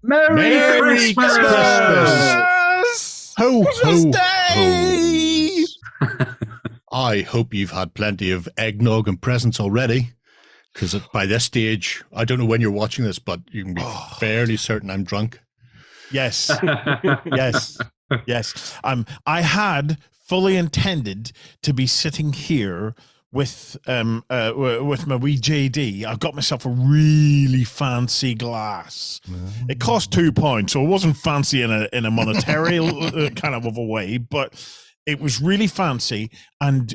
Merry Christmas! Ho, Christmas ho, Day! ho. I hope you've had plenty of eggnog and presents already, because by this stage, I don't know when you're watching this, but you can be fairly certain I'm drunk. Yes. Yes. Yes. I had fully intended to be sitting here with my wee JD. I've got myself a really fancy glass. It cost £2, so it wasn't fancy in a monetary kind of a way, but it was really fancy, and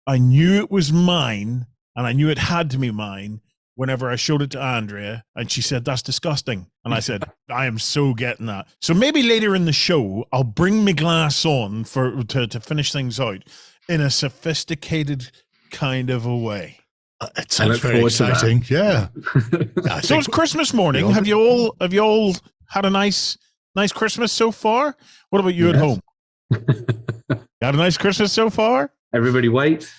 I knew it was mine, and I knew it had to be mine whenever I showed it to Andrea, and she said, "That's disgusting." And I said, "I am so getting that." So maybe later in the show, I'll bring my glass on to finish things out in a sophisticated kind of a way. It sounds very exciting. Yeah. So it's Christmas morning. Have you all had a nice Christmas so far? What about you at home? Had a nice Christmas so far? Everybody wait.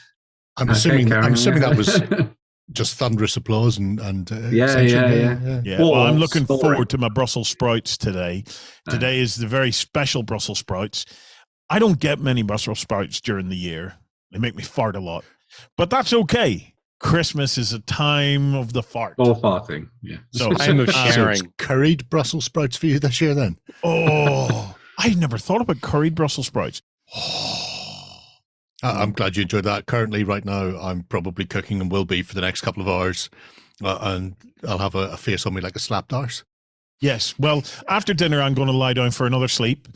I'm assuming that was just thunderous applause and yeah. Well, I'm looking forward to my Brussels sprouts today. Today is the very special Brussels sprouts. I don't get many Brussels sprouts during the year. They make me fart a lot, but that's okay. Christmas is a time of the fart. All farting. Yeah. So time of sharing. So curried Brussels sprouts for you this year then? Oh, I never thought about curried Brussels sprouts. I'm glad you enjoyed that. Currently, right now, I'm probably cooking and will be for the next couple of hours. And I'll have a face on me like a slapped arse. Yes. Well, after dinner, I'm going to lie down for another sleep.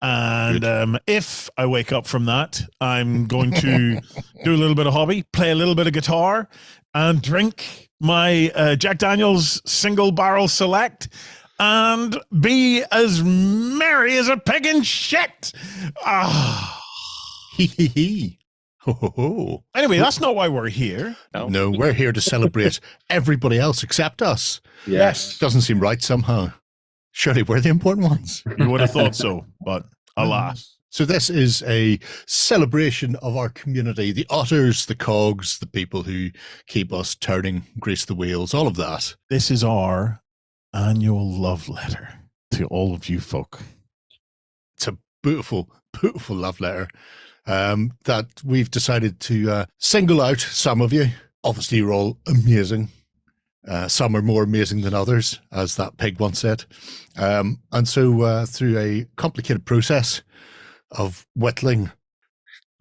And if I wake up from that, I'm going to do a little bit of hobby, play a little bit of guitar, and drink my Jack Daniel's Single Barrel Select, and be as merry as a pig in shit. Hee hee hee. Ho ho ho. Anyway, that's not why we're here. No, we're here to celebrate everybody else except us. Yes. Doesn't seem right somehow. Surely we're the important ones. You would have thought so, but alas. So this is a celebration of our community, the otters, the cogs, the people who keep us turning, grease the wheels, all of that. This is our annual love letter to all of you folk. It's a beautiful, beautiful love letter that we've decided to single out some of you. Obviously, you're all amazing. Some are more amazing than others, as that pig once said. And so through a complicated process of whittling,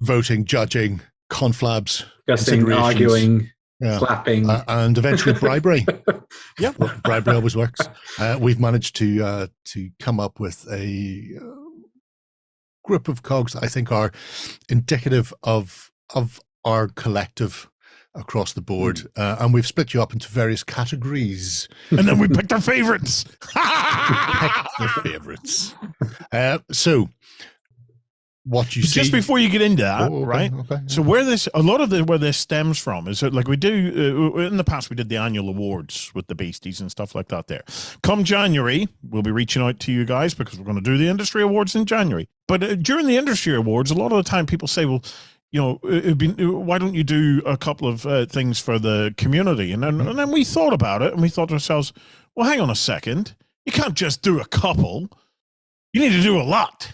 voting, judging, conflabs, arguing, slapping, and eventually bribery. Yeah, well, bribery always works. We've managed to come up with a group of cogs that I think are indicative of our collective across the board, and we've split you up into various categories, and then we picked our favorites. So what you see just before you get into that, right? Okay, yeah. So where this stems from is that, like, we do in the past, we did the annual awards with the beasties and stuff like that. There, come January, we'll be reaching out to you guys because we're going to do the industry awards in January. But during the industry awards, a lot of the time people say, well, you know, why don't you do a couple of things for the community? And then we thought about it, and we thought to ourselves, well, hang on a second. You can't just do a couple. You need to do a lot.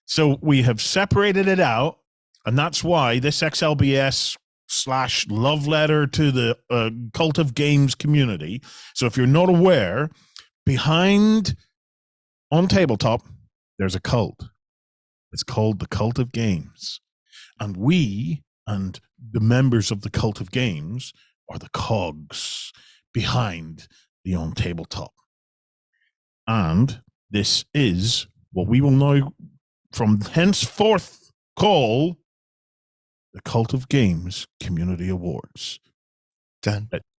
So we have separated it out, and that's why this XLBS / love letter to the Cult of Games community. So if you're not aware, behind OnTableTop, there's a cult. It's called the Cult of Games. And we and the members of the Cult of Games are the cogs behind the OnTableTop. And this is what we will now, from henceforth, call the Cult of Games Community Awards.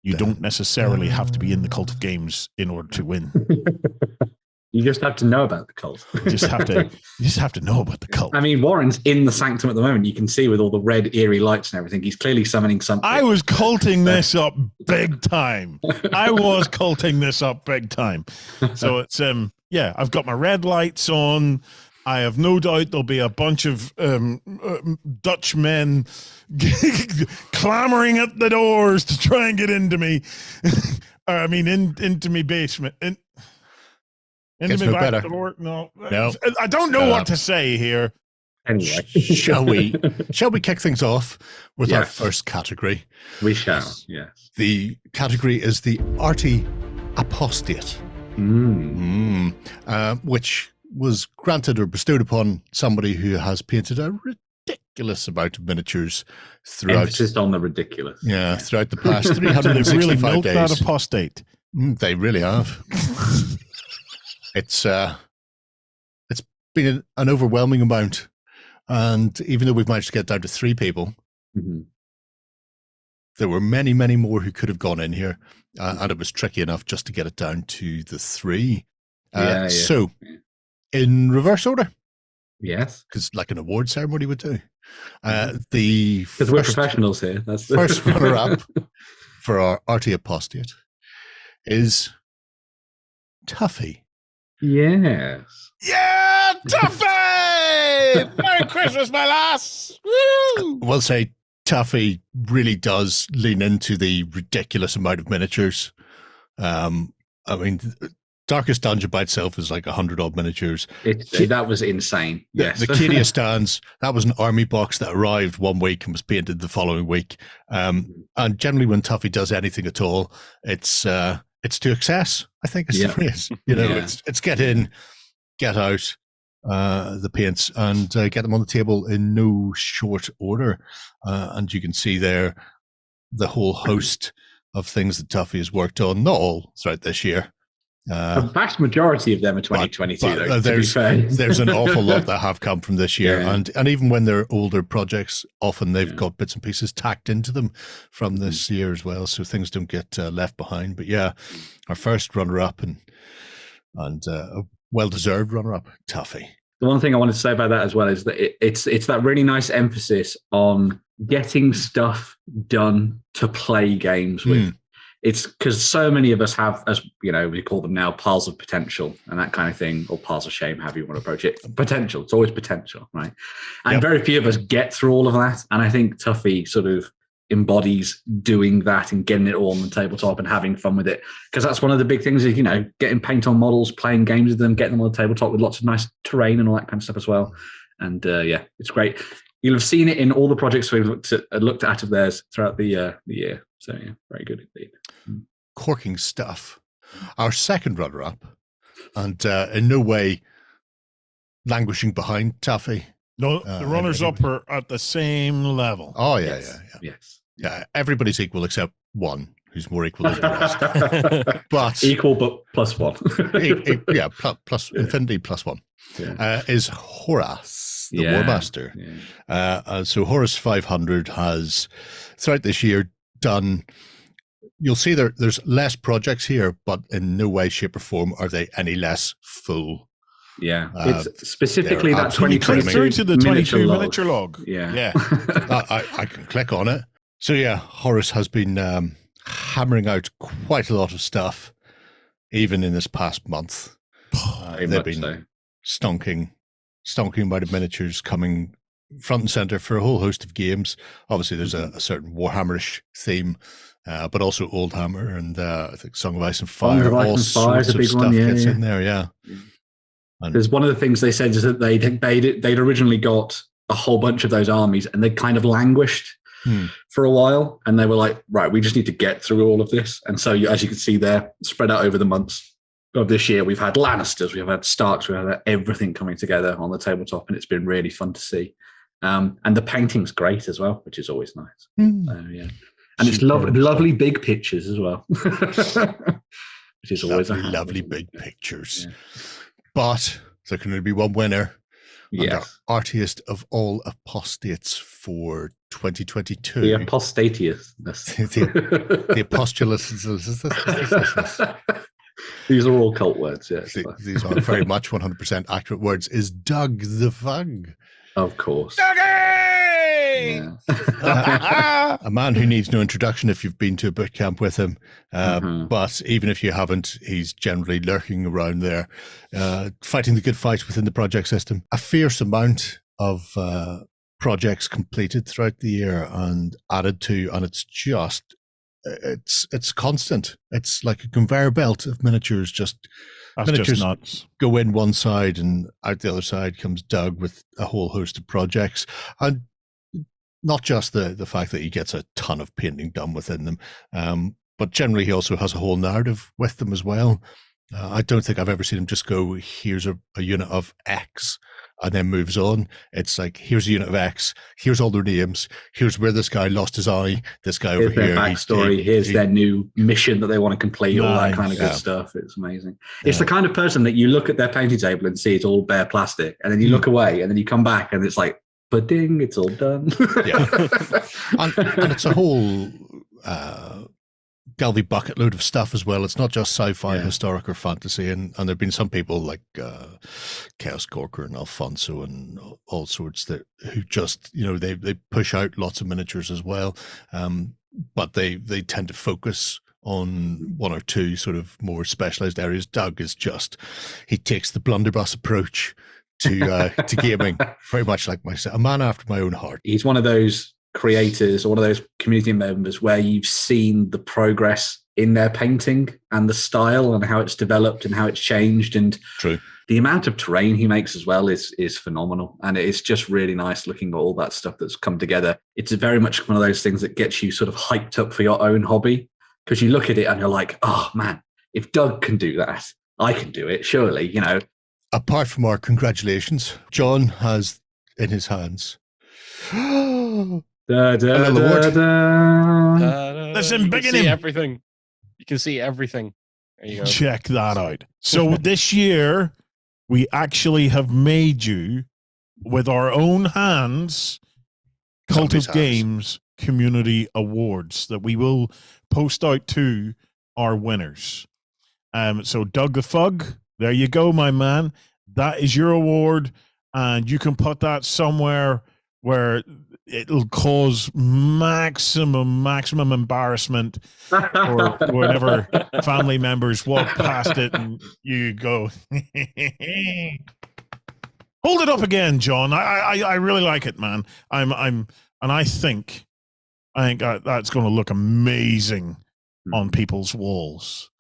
You don't necessarily have to be in the Cult of Games in order to win. You just have to know about the cult. You just have to know about the cult. I mean, Warren's in the sanctum at the moment. You can see with all the red, eerie lights and everything. He's clearly summoning something. I was culting this up big time. So it's I've got my red lights on. I have no doubt there'll be a bunch of Dutch men clamoring at the doors to try and get into me. Into me basement. Into Gets me no back better. door. No. No. I don't know what to say here. Anyway, Shall we kick things off with our Yes. first category? we shall. Yes. The category is the Arty Apostate, which was granted or bestowed upon somebody who has painted a ridiculous amount of miniatures throughout. Emphasis on the ridiculous. Throughout the past They've really 365 milked that days. apostate. They really have. It's been an overwhelming amount, and even though we've managed to get down to 3 people, there were many, many more who could have gone in here, and it was tricky enough just to get it down to the 3. So, in reverse order, Yes. because like an award ceremony would do, the Because we're professionals here. That's the first runner-up for our Arty Apostate is Tuffy. Yes. Yeah, Tuffy! Merry Christmas, my lass! Woo! I will say Tuffy really does lean into the ridiculous amount of miniatures. I mean, Darkest Dungeon by itself is like 100 odd miniatures. That was insane. Yes. The Cadia stands, that was an army box that arrived one week and was painted the following week. And generally when Tuffy does anything at all, it's to excess, I think is the phrase. It's get in, get out the paints and get them on the table in no short order. And you can see there the whole host of things that Tuffy has worked on, not all throughout this year. A vast majority of them are 2022, though, to be fair. There's an awful lot that have come from this year. Yeah. And even when they're older projects, often they've got bits and pieces tacked into them from this year as well. So things don't get left behind. But yeah, our first runner-up and a well-deserved runner-up, Tuffy. The one thing I wanted to say about that as well is that it's that really nice emphasis on getting stuff done to play games with. It's because so many of us have, as you know, we call them now piles of potential and that kind of thing, or piles of shame, however you want to approach it. Potential. It's always potential, right? And very few of us get through all of that. And I think Tuffy sort of embodies doing that and getting it all on the tabletop and having fun with it. Because that's one of the big things is, getting paint on models, playing games with them, getting them on the tabletop with lots of nice terrain and all that kind of stuff as well. And it's great. You'll have seen it in all the projects we've looked at of theirs throughout the year. So yeah, very good indeed. Corking stuff. Our second runner-up, and in no way languishing behind Tuffy. No, the runners-up are at the same level. Oh, yeah, Yes. Yes. Yeah, everybody's equal except one who's more equal than the rest. But equal, but plus one. plus infinity plus one is Horus, the War Master. Yeah. So Horus 500 has, throughout this year, done. You'll see there's less projects here, but in no way, shape, or form are they any less full. Yeah, it's specifically that 2022 through to the 22 miniature log. Yeah. I can click on it. So yeah, Horus has been hammering out quite a lot of stuff, even in this past month. They've been stonking amount of miniatures coming front and center for a whole host of games. Obviously, there's a certain Warhammerish theme, but also Oldhammer and I think Song of Ice and Fire. All sorts of stuff gets in there. Yeah. There's one of the things they said is that they'd originally got a whole bunch of those armies and they kind of languished for a while, and they were like, right, we just need to get through all of this. And so, as you can see there, spread out over the months of this year, we've had Lannisters, we've had Starks, we've had everything coming together on the tabletop, and it's been really fun to see. And the painting's great as well, which is always nice. And it's lovely big pictures as well, which is always lovely big pictures. Yeah. But there can only be one winner. Yes. Our artiest of all apostates for 2022. The apostatius. The apostulates. These are all cult words, yes. These are very much 100% accurate words. Is Doug the Fung. Of course. Dougie! Yeah. A man who needs no introduction if you've been to a boot camp with him. But even if you haven't, he's generally lurking around there, fighting the good fight within the project system. A fierce amount of projects completed throughout the year and added to, and it's just, it's constant. It's like a conveyor belt of miniatures just That's Miniatures just nuts. go in one side and out the other side comes Doug with a whole host of projects. And not just the fact that he gets a ton of painting done within them, but generally he also has a whole narrative with them as well. I don't think I've ever seen him just go, here's a unit of X, and then moves on. It's like, here's a unit of X, here's all their names, here's where this guy lost his eye, this guy Here's over here. Their backstory, here's their new mission that they want to complete, all that kind of good Yeah. stuff. It's amazing. It's the kind of person that you look at their painting table and see it's all bare plastic, and then you look away, and then you come back, and it's like, but ding, it's all done. Yeah. and it's a whole Galvy bucket load of stuff as well. It's not just sci-fi, historic, or fantasy. And there have been some people like Chaos Corker and Alfonso and all sorts that who just, they push out lots of miniatures as well. But they tend to focus on one or two sort of more specialized areas. Doug is he takes the blunderbuss approach to gaming, very much like myself, a man after my own heart. He's one of those creators or one of those community members where you've seen the progress in their painting and the style and how it's developed and how it's changed. And True. The amount of terrain he makes as well is phenomenal. And it's just really nice looking at all that stuff that's come together. It's very much one of those things that gets you sort of hyped up for your own hobby, because you look at it and you're like, oh man, if Doug can do that, I can do it, surely, Apart from our congratulations, John has in his hands Listen, You big can in see him. everything. You can see everything. There you go. Check that out. So this year, we actually have made you, with our own hands, Cult Somebody's of hands. Games Community Awards that we will post out to our winners. So Doug the Fug, there you go, my man. That is your award, and you can put that somewhere where it'll cause maximum embarrassment or whenever family members walk past it and you go, hold it up again, John. I really like it, man. I think that's going to look amazing on people's walls.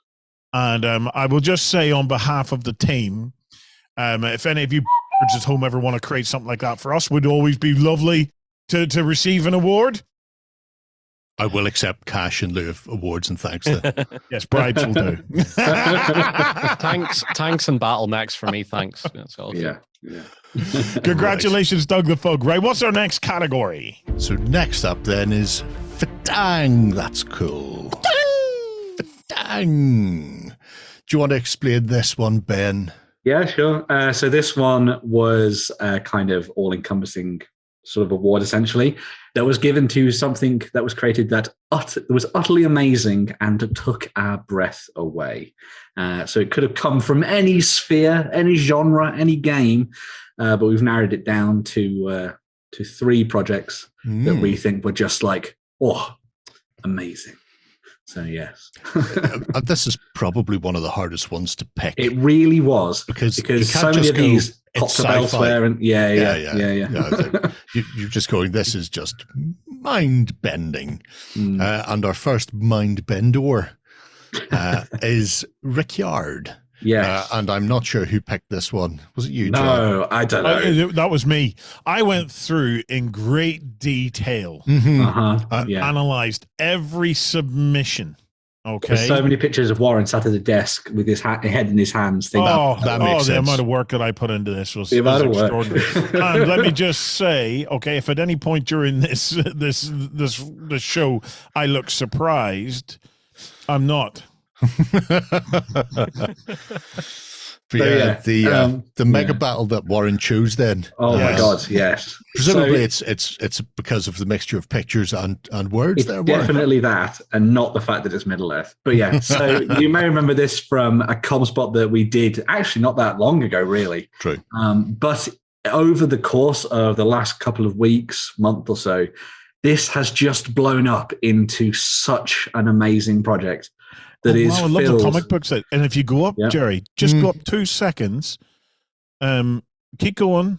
And I will just say on behalf of the team, if any of you at home ever want to create something like that for us, would always be lovely to receive an award. I will accept cash in lieu of awards and thanks to Yes, bribes will do. Tanks and battle mechs for me, thanks. That's all. Yeah. Congratulations, Doug the Fug. Right, what's our next category? So next up then is Ftang. That's cool. Ftang. Do you want to explain this one, Ben? Yeah, sure. So this one was a kind of all-encompassing sort of award, essentially, that was given to something that was created that was utterly amazing and took our breath away. So it could have come from any sphere, any genre, any game, but we've narrowed it down to 3 projects that we think were just like, oh, amazing. So yes, This is probably one of the hardest ones to pick. it really was, because so many of these popped up elsewhere, and yeah. You're just going, this is just mind bending. And our first mind bendor is Rick Yard. Yes. And I'm not sure who picked this one. Was it you, John? No, I don't know. That was me. I went through in great detail, analyzed every submission. Okay. There's so many pictures of Warren sat at the desk with his head in his hands. Thinking, that makes the sense. amount of work that I put into this was The amount of extraordinary. work. And let me just say, okay, if at any point during this show I look surprised, I'm not. But the mega battle that Warren chose then. Oh my God, yes. Presumably it's because of the mixture of pictures and words It's there. Warren. definitely that, and not the fact that it's Middle Earth. But yeah, so you may remember this from a com spot that we did actually not that long ago, really. True. But over the course of the last couple of weeks, month or so, this has just blown up into such an amazing project. I love the comic books. And if you go up, Jerry, just go up 2 seconds. Keep going.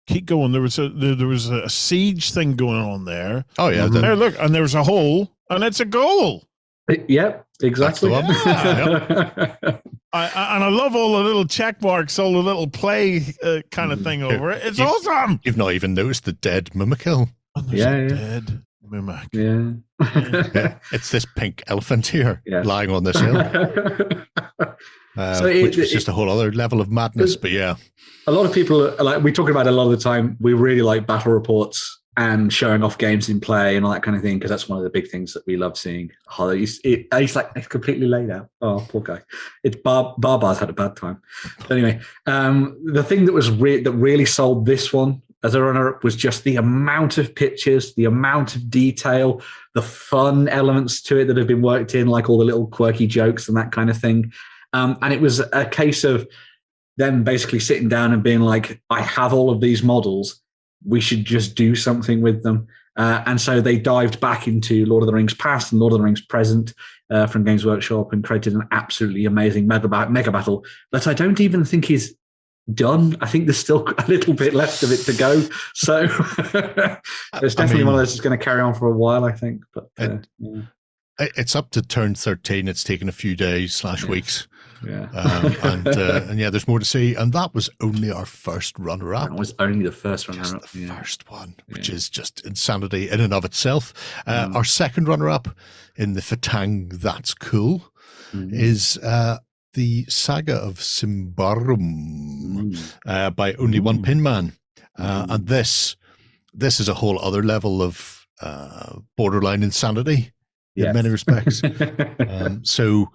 There was a siege thing going on there. Oh yeah. There, look, and there's a hole, and it's a goal. Yep, exactly. That's the one. And I love all the little check marks, all the little play kind of thing over it. It's awesome. You've not even noticed the dead Mimikill. And there's a dead mimic. Yeah. Yeah, it's this pink elephant here lying on this hill. Which was just a whole other level of madness, but yeah. A lot of people, like we talk about a lot of the time, we really like battle reports and showing off games in play and all that kind of thing, because that's one of the big things that we love seeing. It's like it's completely laid out. Oh, poor guy. It's Barbar's had a bad time. But anyway, the thing that was that really sold this one as a runner-up was just the amount of pictures, the amount of detail, the fun elements to it that have been worked in, like all the little quirky jokes and that kind of thing. And it was a case of them basically sitting down and being like, I have all of these models. We should just do something with them. And so they dived back into Lord of the Rings Past and Lord of the Rings Present from Games Workshop and created an absolutely amazing mega battle that I don't even think is done. I think there's still a little bit left of it to go. So it's definitely one of those that's going to carry on for a while, I think. But it's up to turn 13. It's taken a few days / weeks. Yeah. And yeah, there's more to see. And that was only our first runner-up. That was only the first runner-up. The first one, which is just insanity in and of itself. Our second runner-up in the Ftang That's Cool is the Saga of Symbaroum by Only One Pin Man. And this is a whole other level of borderline insanity in many respects. So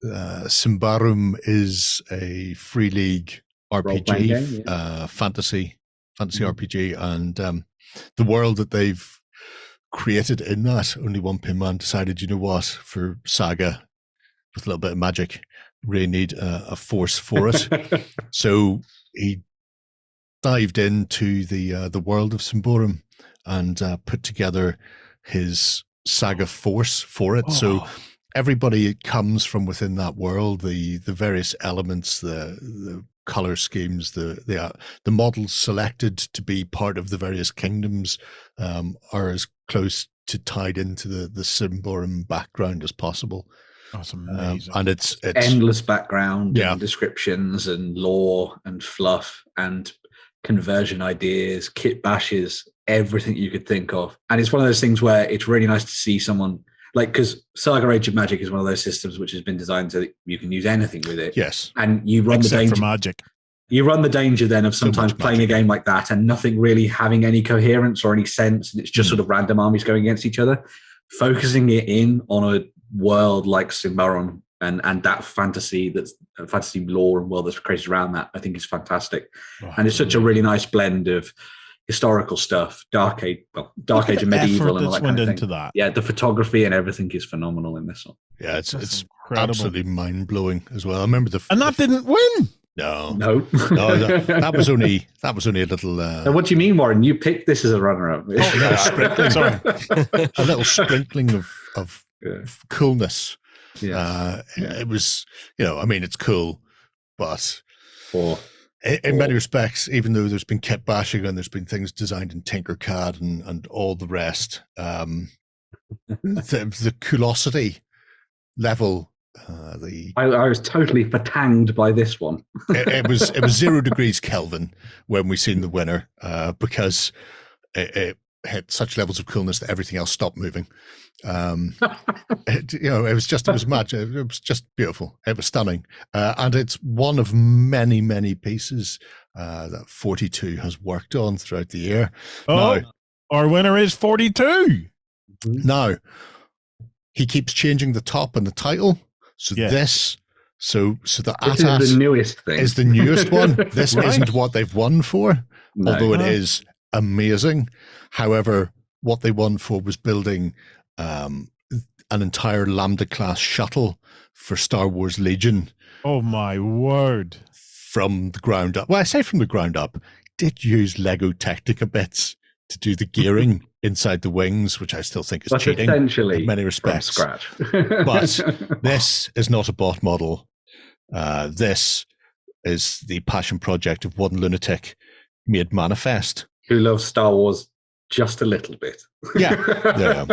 Symbaroum is a free league RPG, game, fantasy RPG, and the world that they've created in that, Only One Pin Man decided, you know what, for Saga with a little bit of magic, really need a force for it. So he dived into the world of Symbaroum and put together his Saga force for it. So everybody comes from within that world, the various elements, the color schemes, the models selected to be part of the various kingdoms are as close to tied into the Symbaroum background as possible. That's amazing. And it's endless background and descriptions and lore and fluff and conversion ideas, kit bashes, everything you could think of. And it's one of those things where it's really nice to see someone, like, because Saga Age of Magic is one of those systems which has been designed so that you can use anything with it. Yes. And you run Except the danger for magic. You run the danger then of sometimes playing a game like that and nothing really having any coherence or any sense, and it's just sort of random armies going against each other. Focusing it in on a world like Symbaroum and that fantasy lore and world that's created around that, I think is fantastic. And it's such a really nice blend of historical stuff, Dark Age and medieval and all that kind of thing. Into that. Yeah, the photography and everything is phenomenal in this one. Yeah, it's absolutely mind blowing as well. I remember and that didn't win. No, that was only a little. And what do you mean, Warren? You picked this as a runner-up. A little sprinkling of coolness. Yeah. It was, it's cool, but in many respects, even though there's been kit bashing and there's been things designed in Tinkercad and all the rest, the coolosity level. I was totally fatanged by this one. it was 0 degrees Kelvin when we seen the winner, because it hit such levels of coolness that everything else stopped moving. It was magic. It was just beautiful. It was stunning, and it's one of many, many pieces that 42 has worked on throughout the year. Now, our winner is 42. Now he keeps changing the top and the title. So the ATAT is the newest thing. Is the newest one. This isn't what they've won for, although it is amazing. However, what they won for was building an entire Lambda class shuttle for Star Wars Legion. Oh my word! From the ground up. Well, I say from the ground up. Did use Lego Technica bits to do the gearing inside the wings, which I still think is cheating essentially in many respects. From scratch. But this is not a bot model. This is the passion project of one lunatic made manifest. Who loves Star Wars just a little bit. Yeah.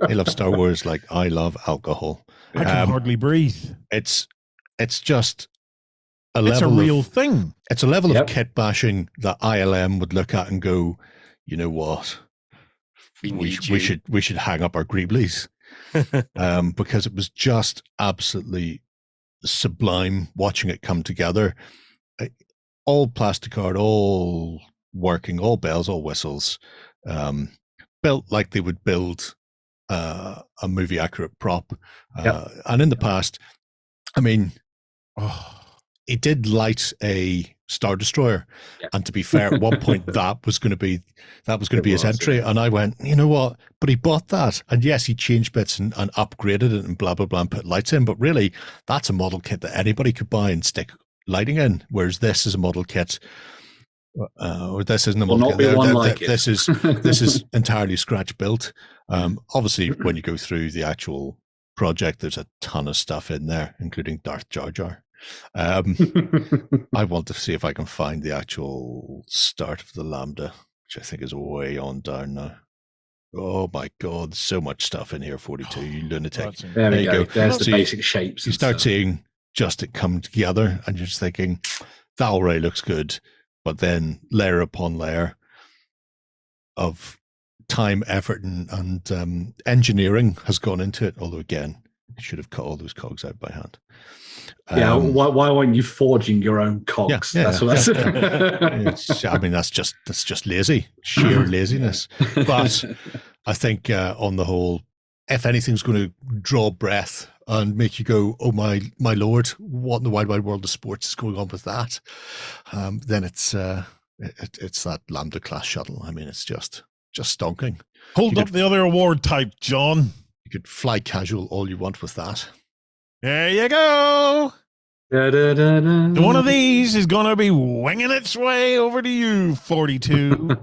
He loves Star Wars like I love alcohol. I can hardly breathe. It's just a It's a level real of, thing. It's a level Yep. of kit bashing that ILM would look at and go, you know what? We should hang up our Greeblies. Because it was just absolutely sublime watching it come together. All plastic art, all working, all bells, all whistles, built like they would build a movie accurate prop. And in the past, I mean, he did light a Star Destroyer, and to be fair, at one point that was going to be his entry, and I went, you know what? But he bought that, and yes, he changed bits and upgraded it and blah blah blah and put lights in. But really, that's a model kit that anybody could buy and stick lighting in. Whereas this is a model kit, or this isn't a model kit. This is entirely scratch built. Obviously, when you go through the actual project, there's a ton of stuff in there, including Darth Jar Jar. I want to see if I can find the actual start of the Lambda, which I think is way on down now. Oh my God, there's so much stuff in here, 42, you lunatic. There we go. There's the basic shapes. You start seeing just it come together, and you're just thinking, that already looks good. But then layer upon layer of time, effort, and engineering has gone into it. Although again, you should have cut all those cogs out by hand. Why weren't you forging your own cogs? I mean, that's just lazy, sheer laziness. But I think on the whole, if anything's going to draw breath and make you go, "Oh my lord, what in the wide world of sports is going on with that?" Then it's that Lambda class shuttle. I mean, it's just stonking. Hold up the other award type, John. You could fly casual all you want with that. There you go. One of these is going to be winging its way over to you, 42.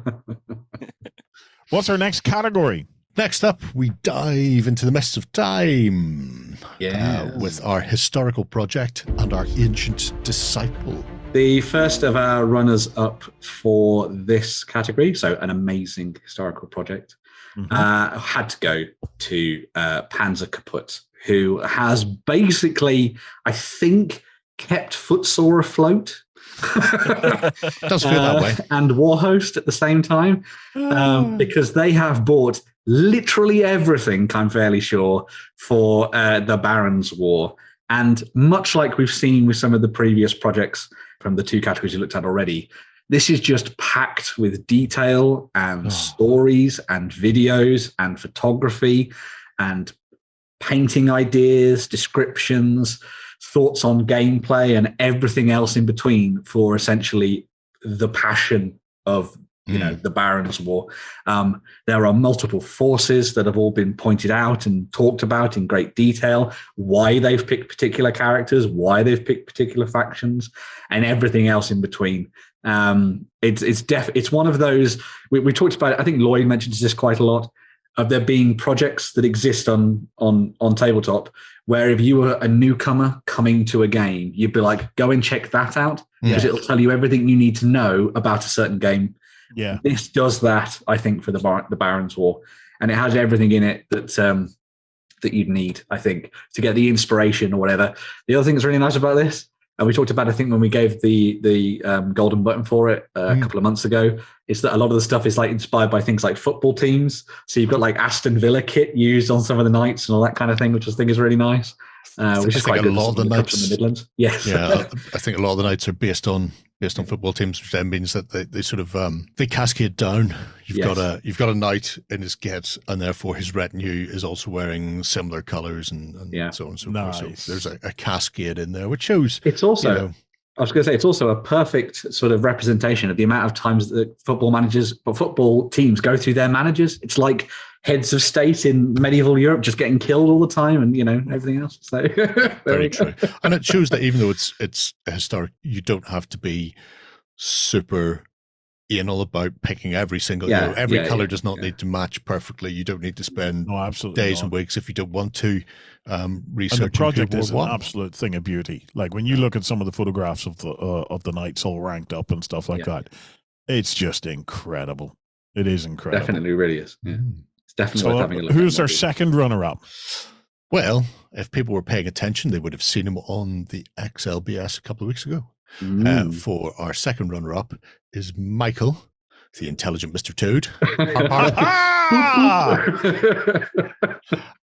What's our next category? Next up, we dive into the mists of time with our historical project and our ancient disciple. The first of our runners-up for this category, so an amazing historical project, had to go to Panzer Kaput, who has basically, I think, kept Footsore afloat. Does feel that way. And Warhost at the same time, because they have bought literally everything, I'm fairly sure, for the Barons' War. And much like we've seen with some of the previous projects from the two categories you looked at already, this is just packed with detail and stories and videos and photography and painting ideas, descriptions, thoughts on gameplay, and everything else in between for essentially the passion of the Barons' War. There are multiple forces that have all been pointed out and talked about in great detail, why they've picked particular characters, why they've picked particular factions, and everything else in between. It's one of those we talked about. I think Lloyd mentions this quite a lot, of there being projects that exist on tabletop where if you were a newcomer coming to a game, you'd be like, go and check that out because it'll tell you everything you need to know about a certain game. Yeah, this does that, I think, for the Barons' War, and it has everything in it that you'd need, I think, to get the inspiration or whatever. The other thing that's really nice about this, and we talked about, I think, when we gave the golden button for it a couple of months ago, is that a lot of the stuff is like inspired by things like football teams. So you've got like Aston Villa kit used on some of the Knights and all that kind of thing, which I think is really nice. Which is quite good. A lot of the Knights in the Midlands. Yes. Yeah, I think a lot of the Knights are based on football teams, which then means that they sort of they cascade down. You've got a knight in his kit, and therefore his retinue is also wearing similar colours and so on and so forth. So there's a cascade in there, which shows it's also. I was going to say, it's also a perfect sort of representation of the amount of times that football teams go through their managers. It's like heads of state in medieval Europe just getting killed all the time, and everything else. So very true. And it shows that even though it's historic, you don't have to be super anal about picking every single. Every color does not need to match perfectly. You don't need to spend days and weeks if you don't want to research. And the project is an absolute thing of beauty. Like when you look at some of the photographs of the Knights all ranked up and stuff like that, it's just incredible. It is incredible. Definitely, really is. Yeah. It's definitely So worth having a look who's at. our second runner-up? Well, if people were paying attention, they would have seen him on the XLBS a couple of weeks ago. For our second runner-up is Michael, the intelligent Mr. Toad.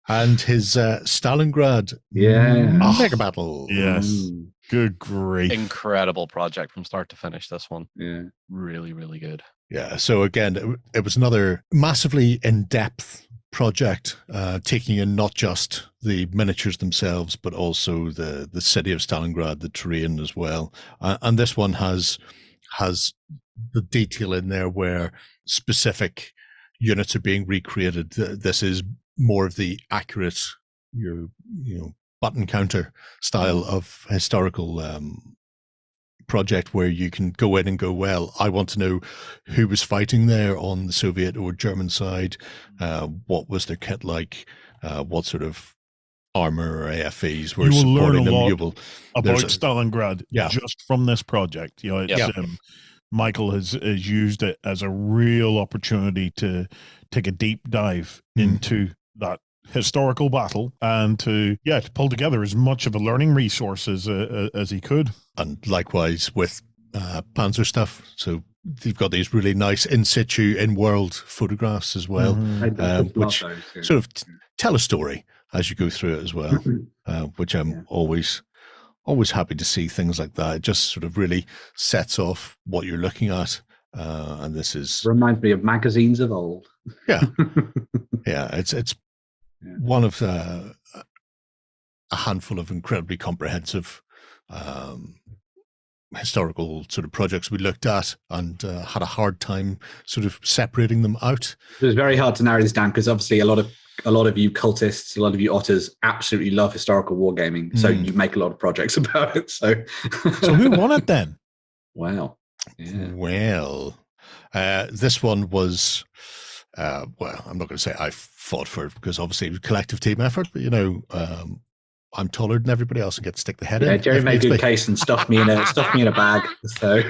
And his Stalingrad Mega Battle. Yes. Good grief. Incredible project from start to finish, this one. Yeah. Really, really good. Yeah, so again, it was another massively in-depth project, taking in not just the miniatures themselves, but also the city of Stalingrad, the terrain as well. And this one has the detail in there where specific units are being recreated. This is more of the accurate, you know, button counter style of historical project, where you can go in and go, well, I want to know who was fighting there on the Soviet or German side, what was their kit like, what sort of armor or AFEs were supporting them. You will about Stalingrad just from this project. You know, it's, Michael has used it as a real opportunity to take a deep dive into that historical battle and to pull together as much of a learning resource as he could. And likewise with Panzer stuff. So you've got these really nice in situ, in world photographs as well, which sort of tell a story as you go through it as well, which I'm always happy to see things like that. It just sort of really sets off what you're looking at. And this is reminds me of magazines of old. Yeah. It's one of a handful of incredibly comprehensive historical sort of projects we looked at, and had a hard time sort of separating them out. It was very hard to narrow this down because obviously a lot of you cultists, a lot of you otters absolutely love historical wargaming, so you make a lot of projects about it. So who won it then? Wow. Yeah. Well, this one was well, I'm not going to say I fought for it, because obviously it was a collective team effort, but you know, I'm taller than everybody else and get to stick the head in. Yeah, Jerry made a good case and stuffed me in a bag. So,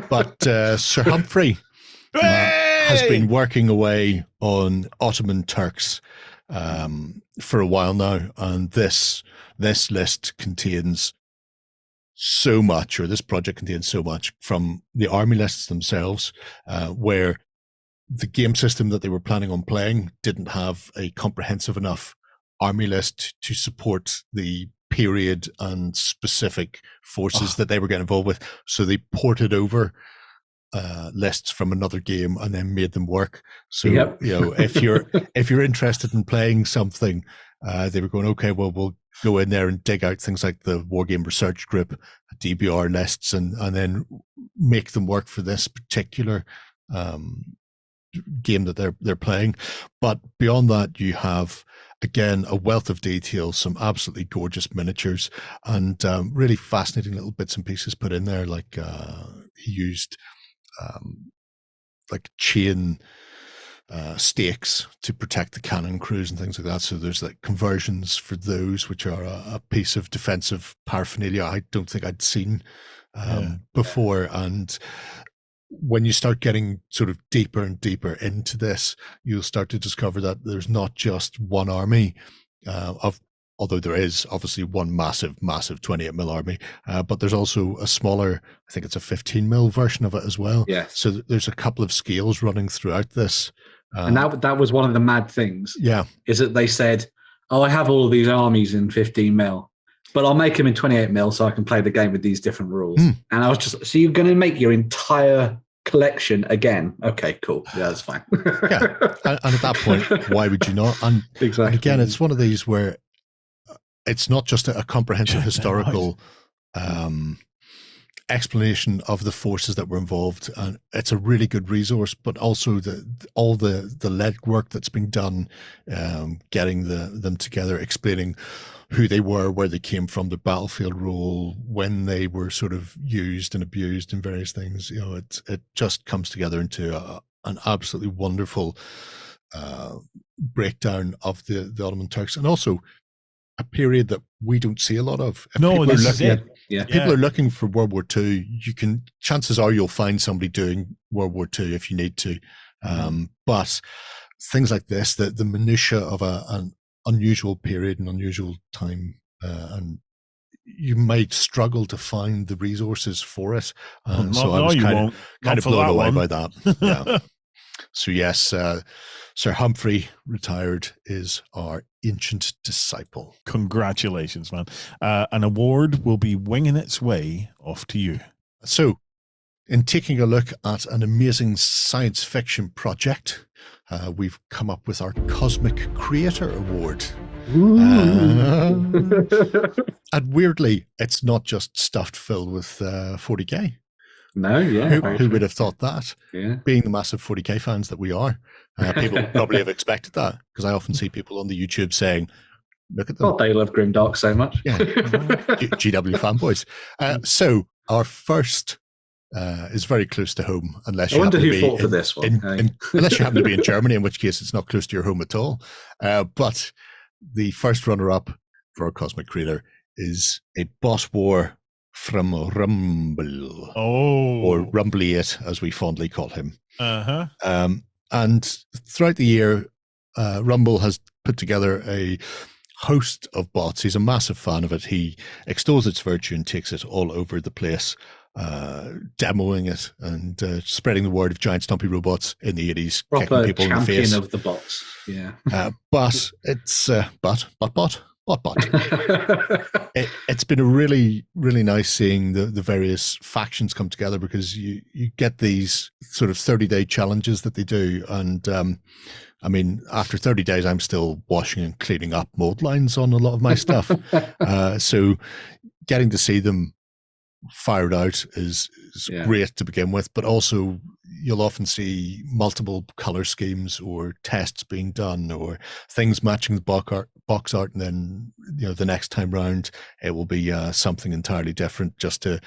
but Sir Humphrey has been working away on Ottoman Turks for a while now, and this list contains so much, or this project contains so much from the army lists themselves, where the game system that they were planning on playing didn't have a comprehensive enough army list to support the period and specific forces that they were getting involved with. So they ported over lists from another game and then made them work. So you know, if you're interested in playing something, they were going, okay, well, we'll go in there and dig out things like the Wargame Research Group, DBR lists, and then make them work for this particular game that they're playing. But beyond that, you have, again, a wealth of detail, some absolutely gorgeous miniatures, and really fascinating little bits and pieces put in there. Like he used like chain stakes to protect the cannon crews and things like that. So there's like conversions for those, which are a piece of defensive paraphernalia I don't think I'd seen before. And when you start getting sort of deeper and deeper into this, you'll start to discover that there's not just one army although there is obviously one massive 28mm army, but there's also a smaller, I think it's a 15mm version of it as well. Yes. So there's a couple of scales running throughout this. And that was one of the mad things. Yeah. Is that they said, I have all of these armies in 15mm, but I'll make them in 28mm so I can play the game with these different rules. And I was just, so you're going to make your entire collection again? Okay, cool. Yeah, that's fine. Yeah. And at that point, why would you not? And exactly. And again, it's one of these where it's not just a comprehensive historical explanation of the forces that were involved, and it's a really good resource, but also all the legwork that's been done, getting them together, explaining who they were, where they came from, the battlefield role, when they were sort of used and abused and various things. You know, it just comes together into an absolutely wonderful breakdown of the Ottoman Turks, and also a period that we don't see a lot of. If people are looking for World War II, chances are you'll find somebody doing World War II if you need to. But things like this, the minutiae of an unusual period and unusual time, and you might struggle to find the resources for it. So I was kind of blown away by that. Yeah. So yes, Sir Humphrey, retired, is our ancient disciple. Congratulations, man. An award will be winging its way off to you. So, in taking a look at an amazing science fiction project, we've come up with our Cosmic Creator Award. And weirdly, it's not just stuffed filled with 40k. No, yeah. Who would have thought that? Yeah. Being the massive 40k fans that we are, people probably have expected that, because I often see people on the YouTube saying, "Look at them." Oh, they love Grimdark so much. Yeah, GW fanboys. So our first is very close to home, unless I you wonder happen who to be fought for this one. unless you happen to be in Germany, in which case it's not close to your home at all. But the first runner-up for our Cosmic Creator is a bot war from Rumble, or Rumble8, as we fondly call him. And throughout the year, Rumble has put together a host of bots. He's a massive fan of it. He extols its virtue and takes it all over the place, demoing it and spreading the word of giant stumpy robots in the 80s, proper kicking people in the face. Champion of the bots. Yeah. But it's bot. It's been a really, really nice seeing the various factions come together, because you get these sort of 30-day challenges that they do. And I mean, after 30 days, I'm still washing and cleaning up mold lines on a lot of my stuff. So getting to see them fired out is great to begin with, but also you'll often see multiple color schemes or tests being done, or things matching the box art, and then the next time round it will be something entirely different, just to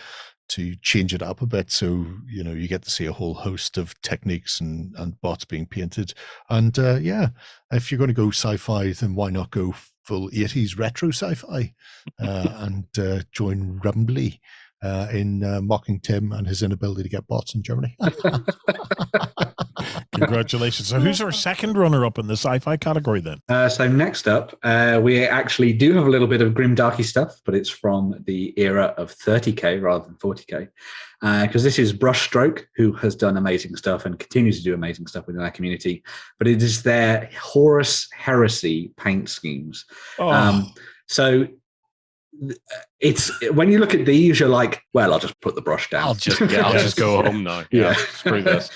change it up a bit. So you get to see a whole host of techniques and bots being painted. And if you're going to go sci-fi, then why not go full 80s retro sci-fi and join Rumbly in mocking Tim and his inability to get bots in Germany. Congratulations. So who's our second runner-up in the sci-fi category then? So next up, we actually do have a little bit of grimdarky stuff, but it's from the era of 30k rather than 40k. Because this is Brushstroke, who has done amazing stuff and continues to do amazing stuff within our community. But it is their Horus Heresy paint schemes. So it's, when you look at these, you're like, well, I'll just put the brush down. I'll just go home now. Yeah, screw this.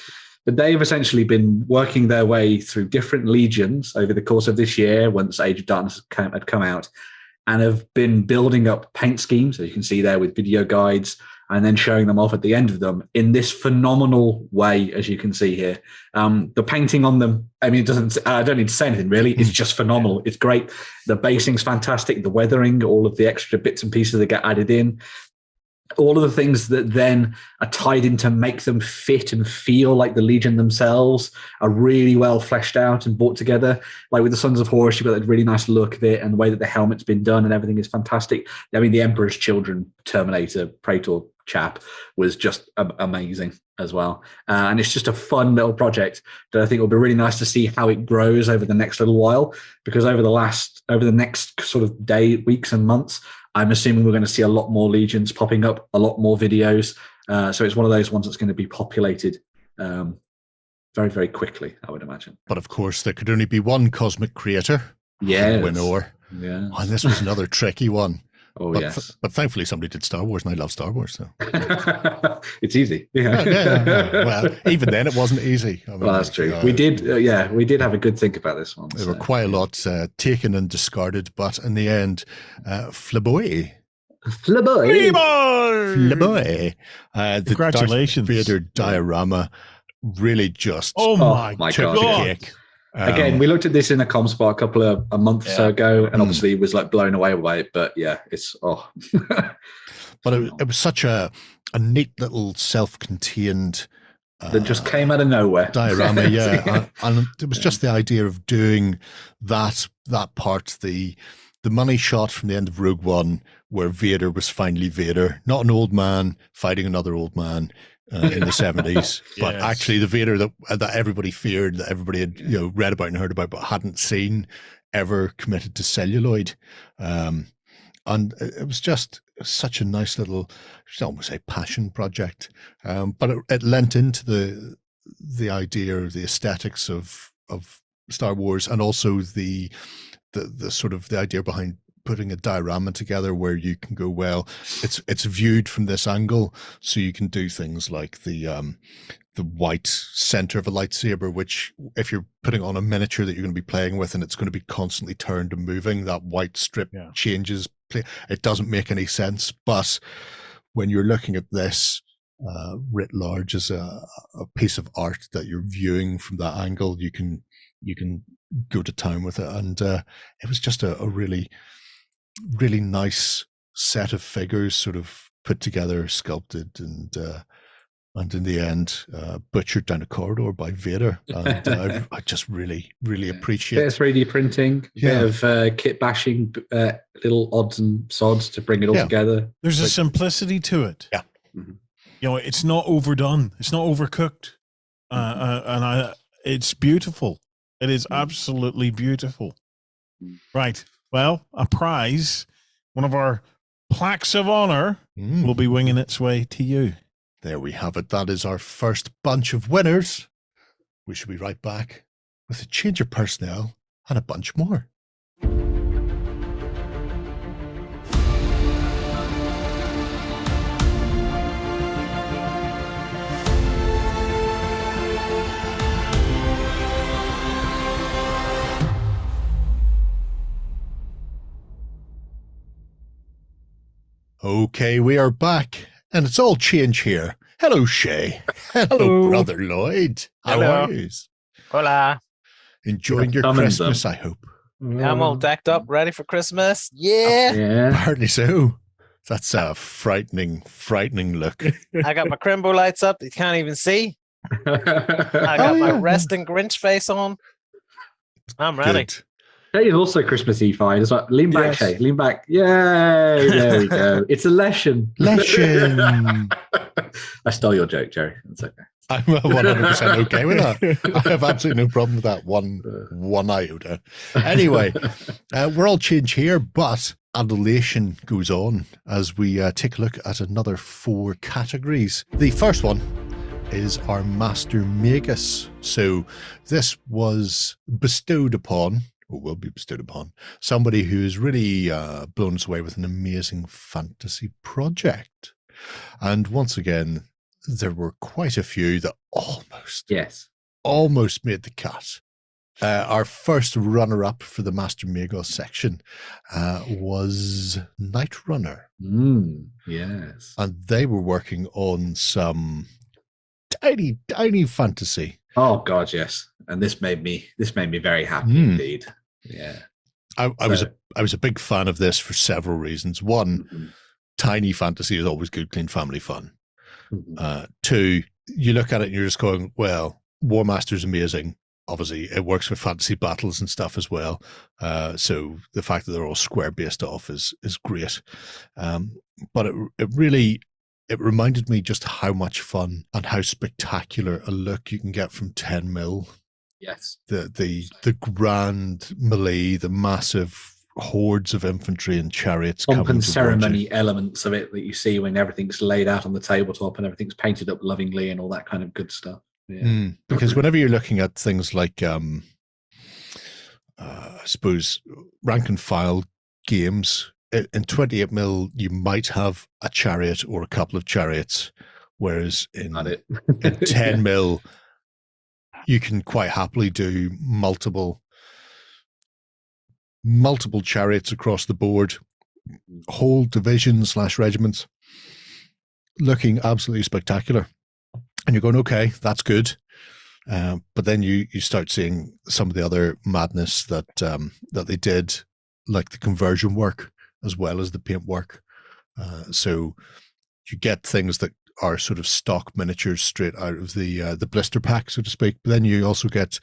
But they've essentially been working their way through different legions over the course of this year, once Age of Darkness had come out, and have been building up paint schemes, as you can see there, with video guides, and then showing them off at the end of them in this phenomenal way, as you can see here. The painting on them, I mean, I don't need to say anything really. It's just phenomenal. It's great. The basing's fantastic. The weathering, all of the extra bits and pieces that get added in, all of the things that then are tied in to make them fit and feel like the Legion themselves are really well fleshed out and brought together. Like with the Sons of Horus, you've got that really nice look of it, and the way that the helmet's been done and everything is fantastic. I mean, the Emperor's Children Terminator Praetor chap was just amazing as well. And it's just a fun little project that I think will be really nice to see how it grows over the next little while, because over the next sort of weeks and months, I'm assuming we're going to see a lot more legions popping up, a lot more videos. So it's one of those ones that's going to be populated very, very quickly, I would imagine. But of course, there could only be one Cosmic Creator. Yeah. Winner. Yeah. And this was another tricky one. Oh, but, yes. But thankfully somebody did Star Wars, and I love Star Wars. So it's easy. Yeah. Well, even then it wasn't easy. I mean, well, that's true. We did have a good think about this one. There were quite a lot taken and discarded, but in the end, Flaboy. The Congratulations. Darth Vader diorama really just my took God. the cake. Again, we looked at this in a comspot a month or so ago, and obviously was like blown away by it. But yeah, it's but it was such a neat little self-contained that just came out of nowhere diorama. Yeah, and it was just the idea of doing that part, the money shot from the end of Rogue One, where Vader was finally Vader, not an old man fighting another old man. in the 70s. But Yes. actually, the Vader that everybody feared, that everybody had read about and heard about, but hadn't seen, ever committed to celluloid. And it was just such a nice little, I almost say passion project. But it lent into the idea of the aesthetics of Star Wars, and also the sort of the idea behind putting a diorama together where you can go, well, it's viewed from this angle, so you can do things like the white center of a lightsaber, which if you're putting on a miniature that you're going to be playing with and it's going to be constantly turned and moving, that white strip changes. It doesn't make any sense. But when you're looking at this writ large as a piece of art that you're viewing from that angle, you can go to town with it. And it was just a really, really nice set of figures sort of put together, sculpted, and in the end, butchered down a corridor by Vader. And I just really, really appreciate bit of 3D printing, bit of kit bashing, little odds and sods to bring it all together. There's a simplicity to it. Yeah. You know, it's not overdone. It's not overcooked. It's beautiful. It is absolutely beautiful. Right. Well, a prize, one of our plaques of honor, will be winging its way to you. There we have it. That is our first bunch of winners. We shall be right back with a change of personnel and a bunch more. Okay, we are back, and it's all change here. Hello, Shay. Hello, Brother Lloyd. How are you? Hola. Enjoying your Christmas, I hope. I'm all decked up, ready for Christmas. Yeah. Apparently so. That's a frightening look. I got my Crimbo lights up. You can't even see. I got my resting Grinch face on. I'm ready. Good. Hey, also Christmassy fine. It's like, lean back, Shay. Lean back. Yay. There we go. It's a lesson. Lesson. I stole your joke, Jerry. It's okay. I'm 100% okay with that. I have absolutely no problem with that one iota. Anyway, we're all change here, but adulation goes on as we take a look at another 4 categories. The first one is our Master Magos. So this was bestowed upon, or will be bestowed upon, somebody who's really blown us away with an amazing fantasy project. And once again, there were quite a few that almost made the cut. Our first runner-up for the Master Magos section was Night Runner. Yes. And they were working on some tiny fantasy. Oh God, yes. And this made me very happy indeed. Yeah. I was a big fan of this for several reasons. One, tiny fantasy is always good, clean family fun. 2, you look at it and you're just going, well, War Master's amazing. Obviously, it works for fantasy battles and stuff as well. So the fact that they're all square based off is great. But it really reminded me just how much fun and how spectacular a look you can get from 10 mil. Yes. The grand melee, the massive hordes of infantry and chariots. Pomp and ceremony elements of it that you see when everything's laid out on the tabletop and everything's painted up lovingly and all that kind of good stuff. Yeah. Because whenever you're looking at things like, I suppose, rank and file games, in 28 mil, you might have a chariot or a couple of chariots, whereas in 10 mil, you can quite happily do multiple chariots across the board, whole divisions / regiments, looking absolutely spectacular. And you're going, okay, that's good. But then you start seeing some of the other madness that they did, like the conversion work as well as the paint work. So you get things that are sort of stock miniatures straight out of the blister pack, so to speak. But then you also get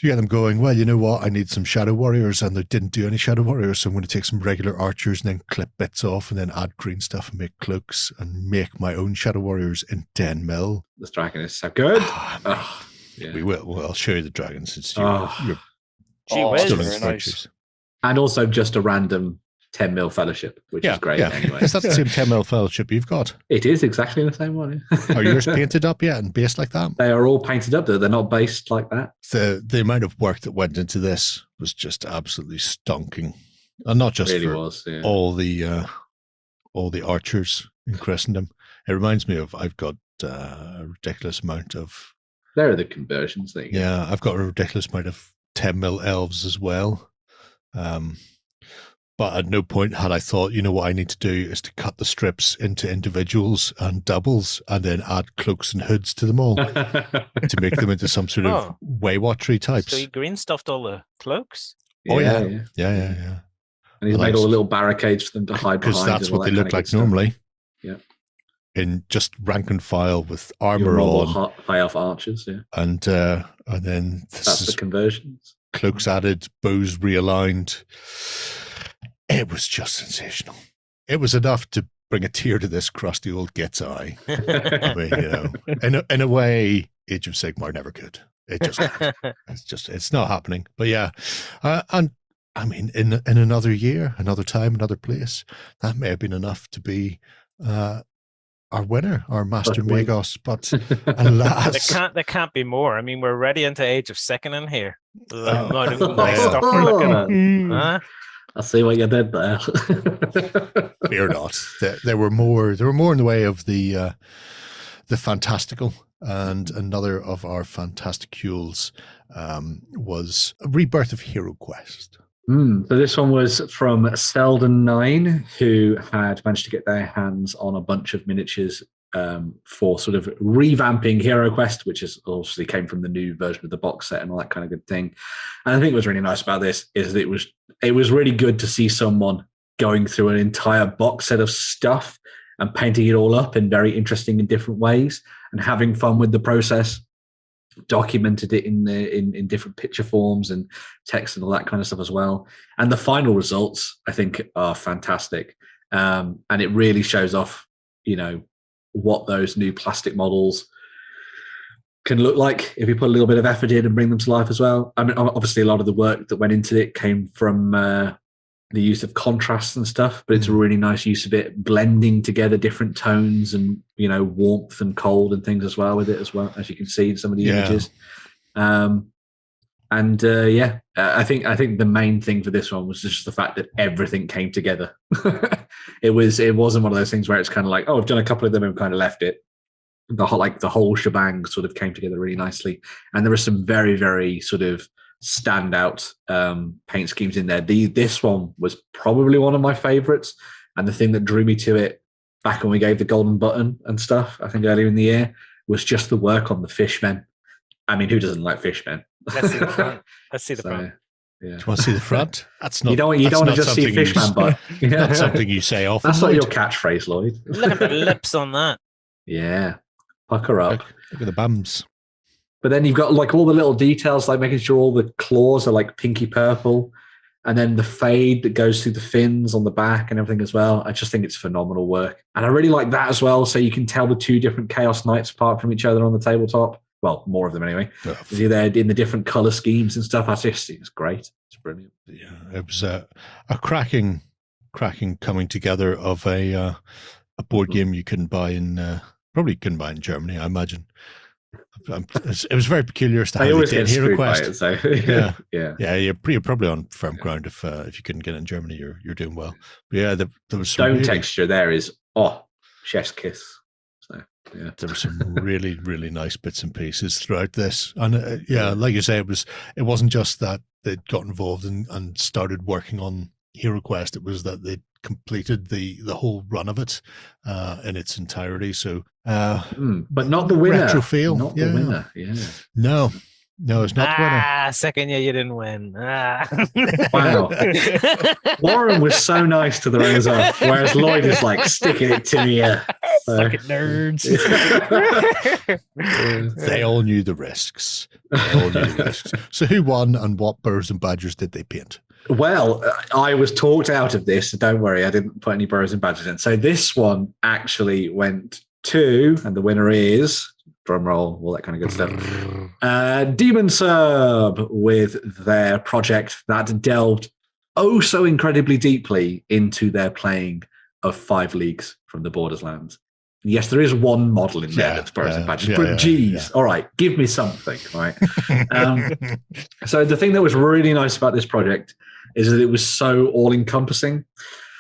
them going, well, you know what, I need some Shadow Warriors, and they didn't do any Shadow Warriors, so I'm going to take some regular archers and then clip bits off and then add green stuff and make cloaks and make my own Shadow Warriors in 10 mil. This dragon is so good. Yeah. We will. Well, I'll show you the dragon since you're Gee whiz. still in very virtues. And also just a random 10 mil fellowship, which is great anyway. Is that the same 10 mil fellowship you've got? It is exactly the same one. Are yours painted up yet and based like that? They are all painted up. They're not based like that. The amount of work that went into this was just absolutely stonking. And not just Really for was, yeah. all the archers in Christendom. It reminds me of, I've got a ridiculous amount of... There are the conversions thing. Yeah, I've got a ridiculous amount of 10 mil elves as well. But at no point had I thought, you know what I need to do is to cut the strips into individuals and doubles and then add cloaks and hoods to them all to make them into some sort of Waywatchery types. So you green stuffed all the cloaks? Yeah. And he's made all the little barricades for them to hide behind. Because that's what they look like normally. Yeah. In just rank and file with armor on. High elf archers, yeah. And then that's the conversions. Cloaks added, bows realigned. It was just sensational. It was enough to bring a tear to this crusty old Git's eye. I mean, you know, in a way, Age of Sigmar never could. It just can't. It's not happening. But yeah, and I mean, in another year, another time, another place, that may have been enough to be our winner, our Master Magos. But alas, there can't be more. I mean, we're already into Age of Sickening here. Oh. Nice stuff we're looking at. Huh? I see what you did there. Fear not. There were more in the way of the fantastical, and another of our fantasticules was a rebirth of Hero Quest. So this one was from Selden 9, who had managed to get their hands on a bunch of miniatures for sort of revamping Hero Quest, which is obviously came from the new version of the box set and all that kind of good thing. And I think what's really nice about this is that it was really good to see someone going through an entire box set of stuff and painting it all up in very interesting and different ways and having fun with the process, documented it in different picture forms and text and all that kind of stuff as well. And the final results, I think, are fantastic. And it really shows off, you know, what those new plastic models can look like if you put a little bit of effort in and bring them to life as well. I mean, obviously a lot of the work that went into it came from the use of contrasts and stuff, but it's a really nice use of it, blending together different tones and, you know, warmth and cold and things as well with it as well, as you can see in some of the images. I think the main thing for this one was just the fact that everything came together. It wasn't one of those things where it's kind of like, oh, I've done a couple of them and kind of left it. The whole shebang sort of came together really nicely. And there were some very, very sort of standout paint schemes in there. This one was probably one of my favorites. And the thing that drew me to it back when we gave the golden button and stuff, I think earlier in the year, was just the work on the fishmen. I mean, who doesn't like fishmen? Let's see the front. Let's see the front. Do Yeah. you want to see the front? That's not. You don't want to just see fishman butt. That's something you say often. That's not your catchphrase, Lloyd. Look at the lips on that. Yeah, pucker up. Look at the bums. But then you've got like all the little details, like making sure all the claws are like pinky purple, and then the fade that goes through the fins on the back and everything as well. I just think it's phenomenal work, and I really like that as well. So you can tell the two different Chaos Knights apart from each other on the tabletop. Well, more of them anyway. You're there in the different color schemes and stuff. I just think it's great. It's brilliant. Yeah, it was a cracking coming together of a board game you couldn't buy in probably couldn't buy in Germany, I imagine. It was very peculiar as to how they did Hero Quest. So. yeah. You're probably on firm ground if you couldn't get it in Germany. You're doing well. But yeah, there was some stone texture. There is chef's kiss. So. Yeah. There were some really, really nice bits and pieces throughout this. And like you say, it wasn't just that they'd got involved and started working on Hero Quest. It was that they'd completed the whole run of it in its entirety. So, but not the winner. Retro feel. Not the winner. Yeah. No, it's not the winner. Second year you didn't win. Wow. Warren was so nice to the runners-up, whereas Lloyd is like sticking it to you. Suck it, nerds. They all knew the risks. So who won, and what birds and badgers did they paint? Well, I was talked out of this. So don't worry, I didn't put any birds and badgers in. So this one actually went to, and the winner is, drum roll, all that kind of good stuff. Demon Sub with their project that delved so incredibly deeply into their playing of 5 leagues from the Borderlands. Yes, there is one model in there that's birds and badgers, but geez, all right, give me something, right? So the thing that was really nice about this project is that it was so all-encompassing.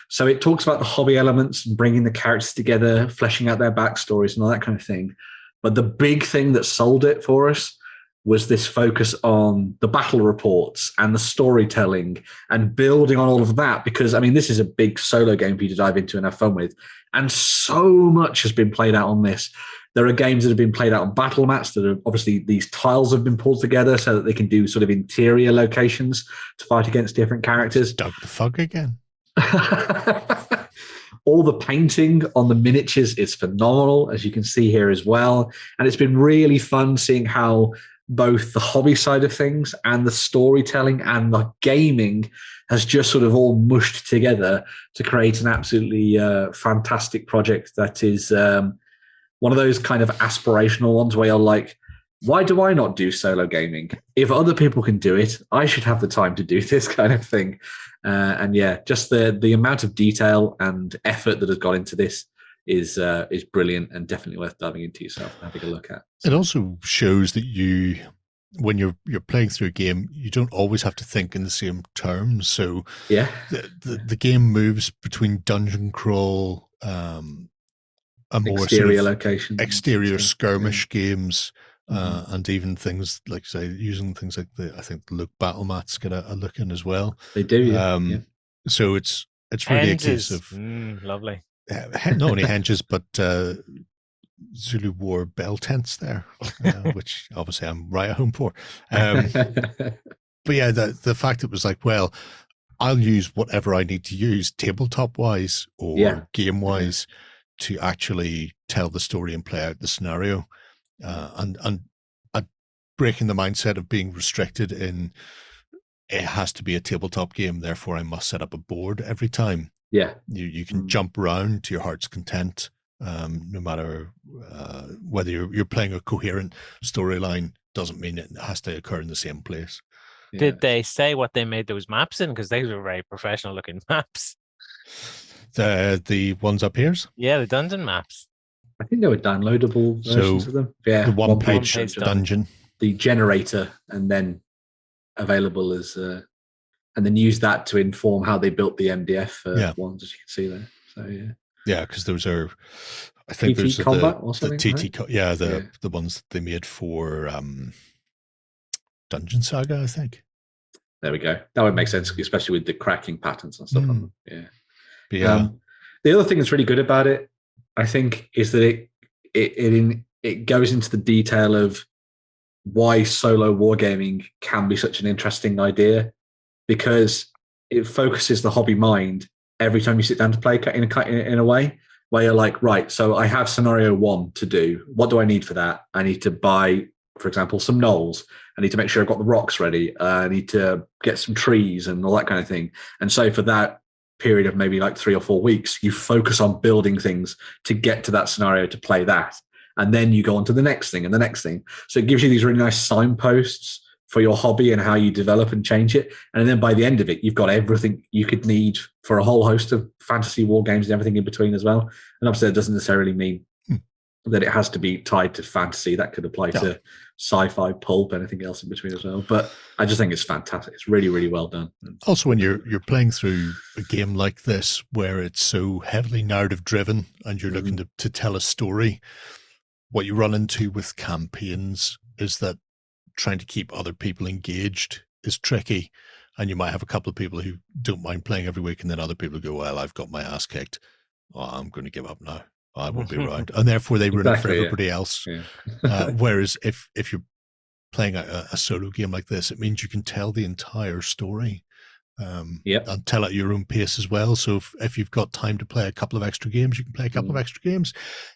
So it talks about the hobby elements and bringing the characters together, fleshing out their backstories and all that kind of thing. But the big thing that sold it for us was this focus on the battle reports and the storytelling and building on all of that. Because, I mean, this is a big solo game for you to dive into and have fun with. And so much has been played out on this. There are games that have been played out on battle mats that are obviously these tiles have been pulled together so that they can do sort of interior locations to fight against different characters. Doug the Fug again. All the painting on the miniatures is phenomenal, as you can see here as well. And it's been really fun seeing how both the hobby side of things and the storytelling and the gaming has just sort of all mushed together to create an absolutely fantastic project that is one of those kind of aspirational ones where you're like, why do I not do solo gaming? If other people can do it, I should have the time to do this kind of thing. And yeah, just the amount of detail and effort that has gone into this is brilliant and definitely worth diving into yourself and having a look at. It also shows that when you're playing through a game, you don't always have to think in the same terms. So yeah, the game moves between dungeon crawl, a more exterior sort of location, exterior skirmish games, and even things like, say, using things like I think the look battle mats get a look in as well. They do. Yeah. So it's really a case of lovely. Not only henges, but Zulu wore bell tents there, which obviously I'm right at home for. But yeah, the fact it was like, well, I'll use whatever I need to use tabletop wise or game wise to actually tell the story and play out the scenario, and breaking the mindset of being restricted in it has to be a tabletop game, therefore I must set up a board every time. Yeah, you can jump around to your heart's content, no matter whether you're playing a coherent storyline. Doesn't mean it has to occur in the same place. Yeah. Did they say what they made those maps in? Because they were very professional looking maps. The ones up here? Yeah, the dungeon maps. I think they were downloadable versions of them. Yeah, the one-page dungeon, the generator, and then available as. And then use that to inform how they built the MDF ones, as you can see there. So yeah, because those are, I think TT there's Combat or something, the TT, right? the ones that they made for Dungeon Saga, I think. There we go. That would make sense, especially with the cracking patterns and stuff on them. Yeah. But yeah. The other thing that's really good about it, I think, is that it goes into the detail of why solo wargaming can be such an interesting idea. Because it focuses the hobby mind every time you sit down to play in a way where you're like, right, so I have scenario 1 to do. What do I need for that? I need to buy, for example, some knolls. I need to make sure I've got the rocks ready. I need to get some trees and all that kind of thing. And so for that period of maybe like 3 or 4 weeks, you focus on building things to get to that scenario to play that. And then you go on to the next thing and the next thing. So it gives you these really nice signposts for your hobby and how you develop and change it. And then by the end of it, you've got everything you could need for a whole host of fantasy war games and everything in between as well. And obviously that doesn't necessarily mean that it has to be tied to fantasy. That could apply to sci-fi, pulp, anything else in between as well. But I just think it's fantastic. It's really, really well done. Also, when you're playing through a game like this, where it's so heavily narrative driven and you're looking to tell a story, what you run into with campaigns is that trying to keep other people engaged is tricky, and you might have a couple of people who don't mind playing every week, and then other people go, well, I've got my ass kicked, I'm going to give up now, I won't be around, and therefore they ruin it for everybody else. Whereas if you're playing a solo game like this, it means you can tell the entire story and tell at your own pace as well. So if you've got time to play a couple of extra games, you can play a couple of extra games.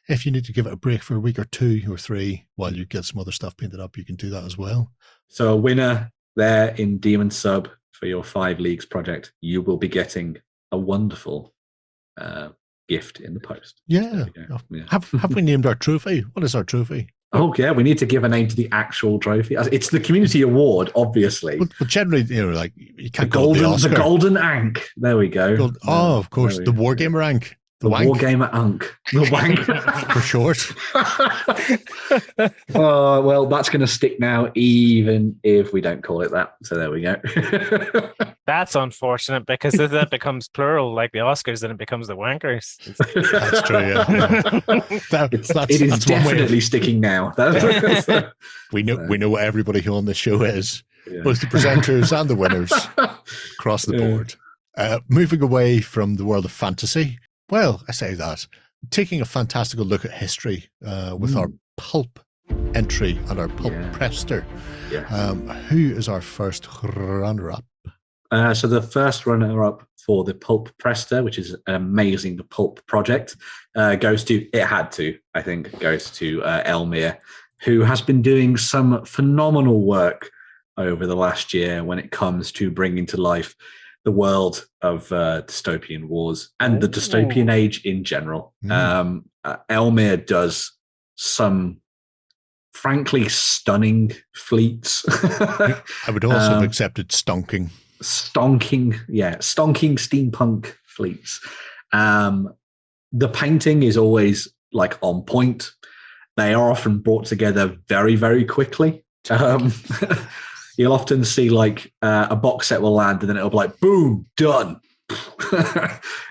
If you need to give it a break for a week or 2 or 3 while you get some other stuff painted up, you can do that as well. So a winner there in Demon Sub for your 5 Leagues project, you will be getting a wonderful gift in the post. Yeah. Have we named our trophy? What is our trophy? Oh yeah, we need to give a name to the actual trophy. It's the community award, obviously. But generally, like you can't the golden Ankh. There we go. Of course, the Wargamer Ankh. The Wargamer Ankh. The wank. For short. Oh, well, that's going to stick now, even if we don't call it that. So there we go. That's unfortunate, because if that becomes plural, like the Oscars, then it becomes the wankers. That's true, yeah. It is definitely sticking now. We know what everybody who on this show is, both the presenters and the winners across the board. Moving away from the world of fantasy, well, I say that, taking a fantastical look at history with our Pulp entry and our Pulp Prester. Who is our first runner-up? So the first runner-up for the Pulp Prester, which is an amazing Pulp project, goes to Elmir, who has been doing some phenomenal work over the last year when it comes to bringing to life the world of dystopian wars and the dystopian age in general. Elmir does some frankly stunning fleets. I would also have accepted stonking steampunk fleets. The painting is always like on point. They are often brought together very, very quickly. You'll often see like a box set will land and then it'll be like, boom, done.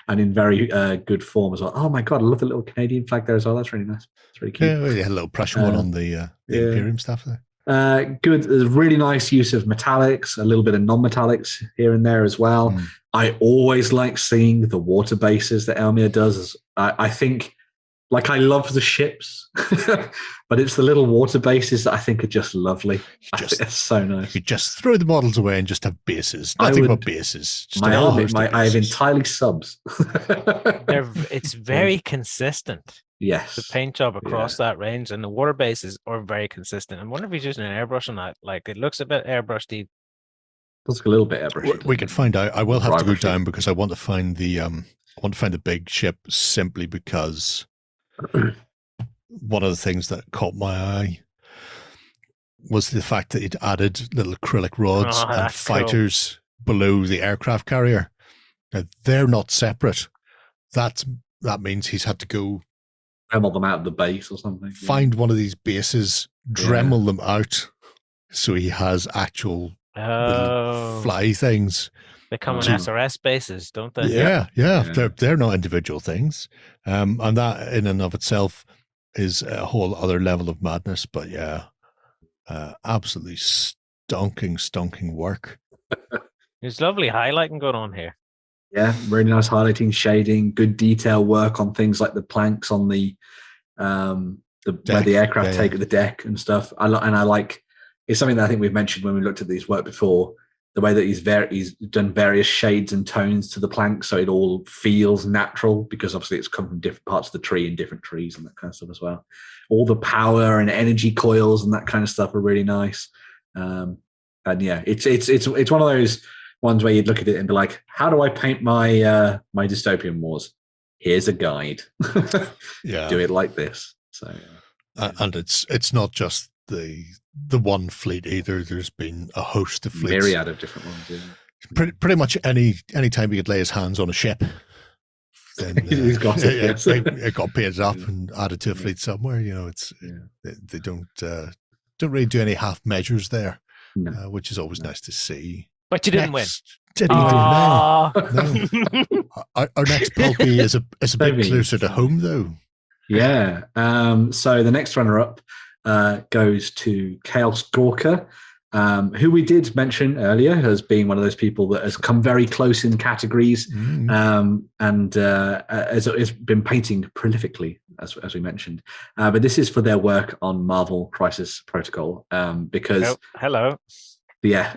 And in very good form as well. Oh my God, I love the little Canadian flag there as well. That's really nice. It's really cute. Yeah, a little Prussian one on the Imperium stuff there. Good. There's a really nice use of metallics, a little bit of non-metallics here and there as well. I always like seeing the water bases that Elmir does. I think, like, I love the ships, but it's the little water bases that I think are just lovely. It's so nice. You could just throw the models away and just have bases. Nothing but bases. I have entirely subs. It's very consistent. Yes. The paint job across that range, and the water bases are very consistent. I wonder if he's using an airbrush on that. Like, it looks a bit airbrushy. Looks a little bit airbrushy. We can find out. I will have to go down because I want to find the big ship, simply because one of the things that caught my eye was the fact that he'd added little acrylic rods and fighters below the aircraft carrier. Now, they're not separate. That means he's had to go Dremel them out of the base or something. Find one of these bases, Dremel them out, so he has actual little fly things. They come on SRS bases, don't they? Yeah. They're not individual things, and that in and of itself is a whole other level of madness. But absolutely stonking work. There's lovely highlighting going on here. Yeah, really nice highlighting, shading, good detail work on things like the planks on the deck, where the aircraft take the deck and stuff. I like it's something that I think we've mentioned when we looked at these work before. The way that he's done various shades and tones to the planks, so it all feels natural, because obviously it's come from different parts of the tree and different trees and that kind of stuff as well. All the power and energy coils and that kind of stuff are really nice. And yeah, it's one of those ones where you'd look at it and be like, how do I paint my my dystopian wars? Here's a guide. Do it like this. So and it's not just the one fleet either. There's been a host of fleets, myriad of different ones. Yeah. Pretty much any time he could lay his hands on a ship, then he's got it. It got painted up and added to a fleet somewhere. You know, they don't really do any half measures there, which is always nice to see. But you didn't win. Didn't win. No. Our next Pulpy is a bit closer to home, though. Yeah. So the next runner-up goes to Chaos Gorka, who we did mention earlier as being one of those people that has come very close in categories, and has been painting prolifically, as we mentioned. But this is for their work on Marvel Crisis Protocol, because... hello. Yeah.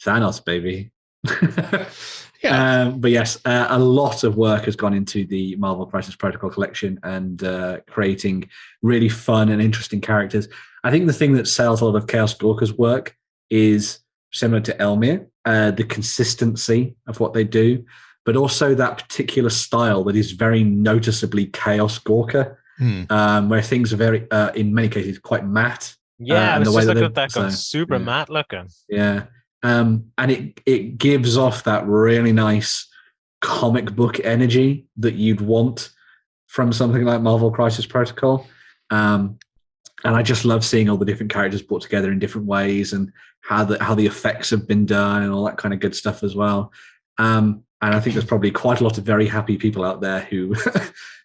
Thanos, baby. But yes, a lot of work has gone into the Marvel Crisis Protocol collection and creating really fun and interesting characters. I think the thing that sells a lot of Chaos Gorka's work is similar to Elmir, the consistency of what they do, but also that particular style that is very noticeably Chaos Gorka, where things are very, in many cases, quite matte. Yeah, I was the way just looking at they- that going so, super yeah. matte looking. Yeah. And it gives off that really nice comic book energy that you'd want from something like Marvel Crisis Protocol. And I just love seeing all the different characters put together in different ways and how the effects have been done and all that kind of good stuff as well. And I think there's probably quite a lot of very happy people out there who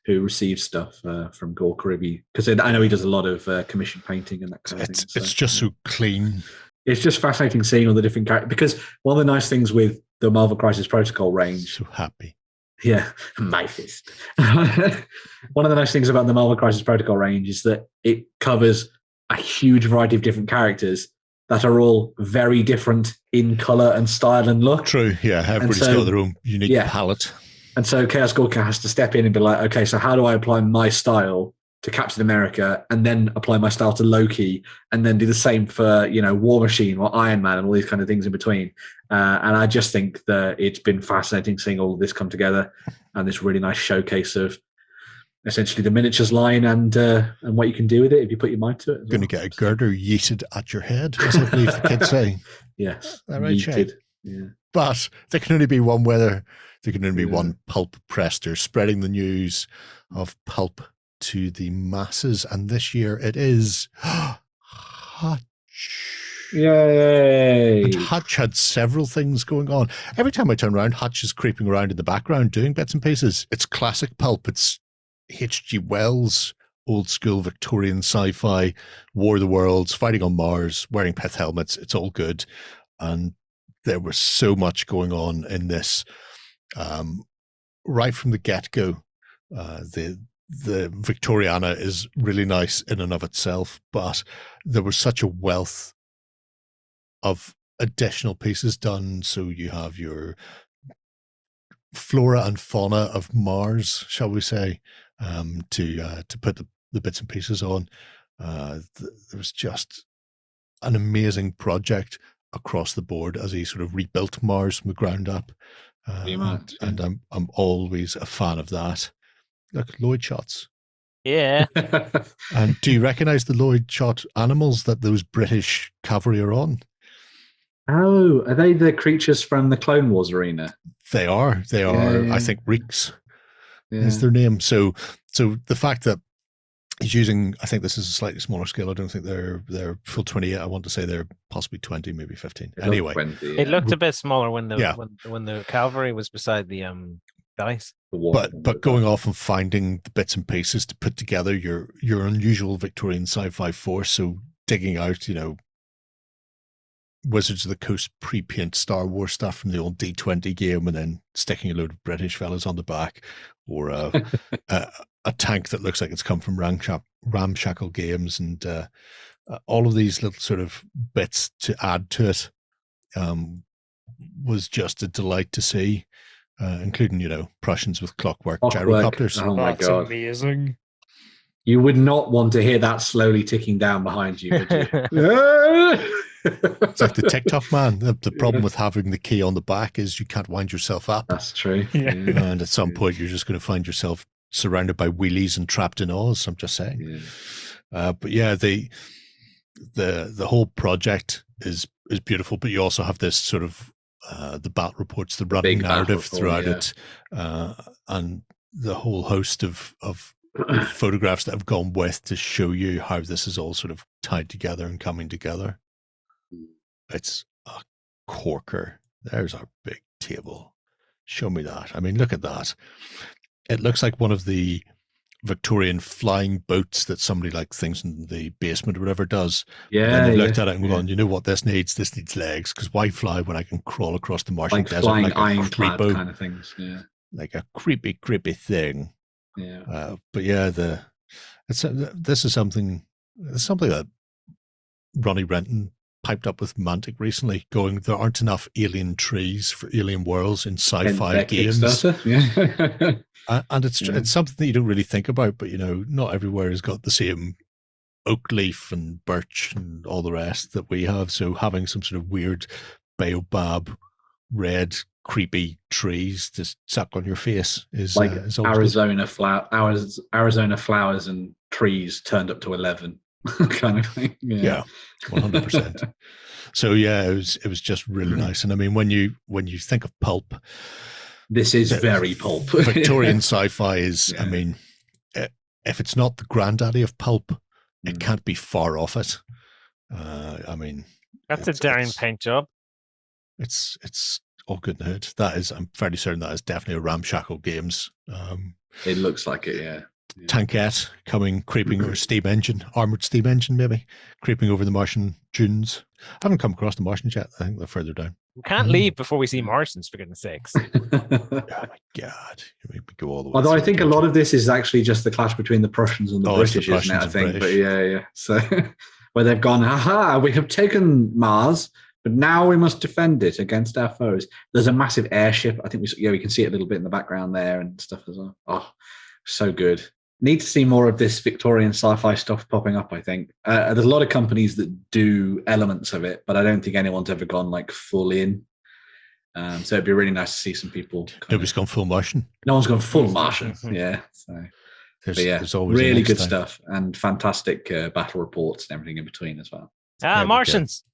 who receive stuff from Gorka, because I know he does a lot of commission painting and that kind of thing. It's just so clean. It's just fascinating seeing all the different characters, because one of the nice things with the Marvel Crisis Protocol range, So happy. yeah, my fist. One of the nice things about the Marvel Crisis Protocol range is that it covers a huge variety of different characters that are all very different in color and style and look. True. Yeah. Everybody's so- got their own unique yeah. palette. And so Chaos Gorka has to step in and be like, okay, so how do I apply my style to Captain America, and then apply my style to Loki, and then do the same for, War Machine or Iron Man and all these kind of things in between. And I just think that it's been fascinating seeing all of this come together, and this really nice showcase of essentially the miniatures line and what you can do with it if you put your mind to it. Going to get a girder yeeted at your head, as I believe the kids say. Yes. All right, Yeeted. Shane. Yeah. But there can only be one weather. There can only be Yeah. one Pulp Prester spreading the news of Pulp to the masses. And this year it is Hutch. Yay. And Hutch had several things going on. Every time I turn around, Hutch is creeping around in the background doing bits and pieces. It's classic Pulp. It's H.G. Wells, old school Victorian sci-fi, War of the Worlds, fighting on Mars, wearing pith helmets. It's all good. And there was so much going on in this. Right from the get-go, the Victoriana is really nice in and of itself, but there was such a wealth of additional pieces done. So you have your flora and fauna of Mars, shall we say, to put the bits and pieces on. There was just an amazing project across the board as he sort of rebuilt Mars from the ground up. And I'm always a fan of that. Look, Lloyd shots. Yeah. And do you recognize the Lloyd shot animals that those British cavalry are on? Oh, are they the creatures from the Clone Wars arena? They are. Yeah. I think Reeks Yeah. is their name. So the fact that he's using, I think this is a slightly smaller scale. I don't think they're full 28. I want to say they're possibly 20, maybe 15. Anyway, 20, It looked a bit smaller when the Yeah. when the cavalry was beside the dice. but going off and finding the bits and pieces to put together your unusual Victorian sci-fi force. So digging out, Wizards of the Coast pre-paint Star Wars stuff from the old D20 game, and then sticking a load of British fellas on the back, or a tank that looks like it's come from Ramshackle Games, and all of these little sort of bits to add to it was just a delight to see, including, Prussians with clockwork gyrocopters. Oh my That's god. amazing. You would not want to hear that slowly ticking down behind you, would you? It's like the TikTok man. The problem with having the key on the back is you can't wind yourself up. That's true. Yeah. And at some point, you're just going to find yourself surrounded by wheelies and trapped in Oz. I'm just saying. Yeah. But yeah, the whole project is beautiful. But you also have this sort of the battle reports, the running big battle narrative report, throughout yeah. it, and the whole host of photographs that have gone with to show you how this is all sort of tied together and coming together. It's a corker. There's our big table. Show me that. I mean, look at that. It looks like one of the Victorian flying boats that somebody like things in the basement or whatever does. Yeah. Then they yeah. looked at it and gone, you know what this needs? This needs legs, because why fly when I can crawl across the Martian Like desert flying like a ironclad creepo, kind of things. Yeah. like a creepy thing. Yeah. But yeah, this is something that Ronnie Renton piped up with Mantic recently, going, there aren't enough alien trees for alien worlds in sci-fi games. Yeah. And it's something that you don't really think about, but not everywhere has got the same oak leaf and birch and all the rest that we have. So having some sort of weird baobab, red, creepy trees just stuck on your face is like is Arizona flowers and trees turned up to 11 kind of thing. Yeah, 100%. So it was just really nice. And I mean, when you think of Pulp, this is very Pulp. Victorian sci-fi is, I mean, if it's not the granddaddy of Pulp, it can't be far off it. I mean, that's a daring paint job. It's all good and good. That is, I'm fairly certain that is definitely a Ramshackle Games. It looks like it, yeah. Tankette creeping over armored steam engine, maybe creeping over the Martian dunes. I haven't come across the Martians yet. I think they're further down. We can't leave before we see Martians, for goodness sakes. Oh my God. We go all the way. Although I think a lot of this is actually just the clash between the Prussians and the British, isn't it? I think. But yeah. So where they've gone, we have taken Mars, but now we must defend it against our foes. There's a massive airship. I think we can see it a little bit in the background there and stuff as well. Oh, so good. Need to see more of this Victorian sci-fi stuff popping up, I think. There's a lot of companies that do elements of it, but I don't think anyone's ever gone like full in. So it'd be really nice to see some people. Nobody's gone full Martian. No one's gone full Martian. Yeah. So there's always really good stuff and fantastic battle reports and everything in between as well. Martians.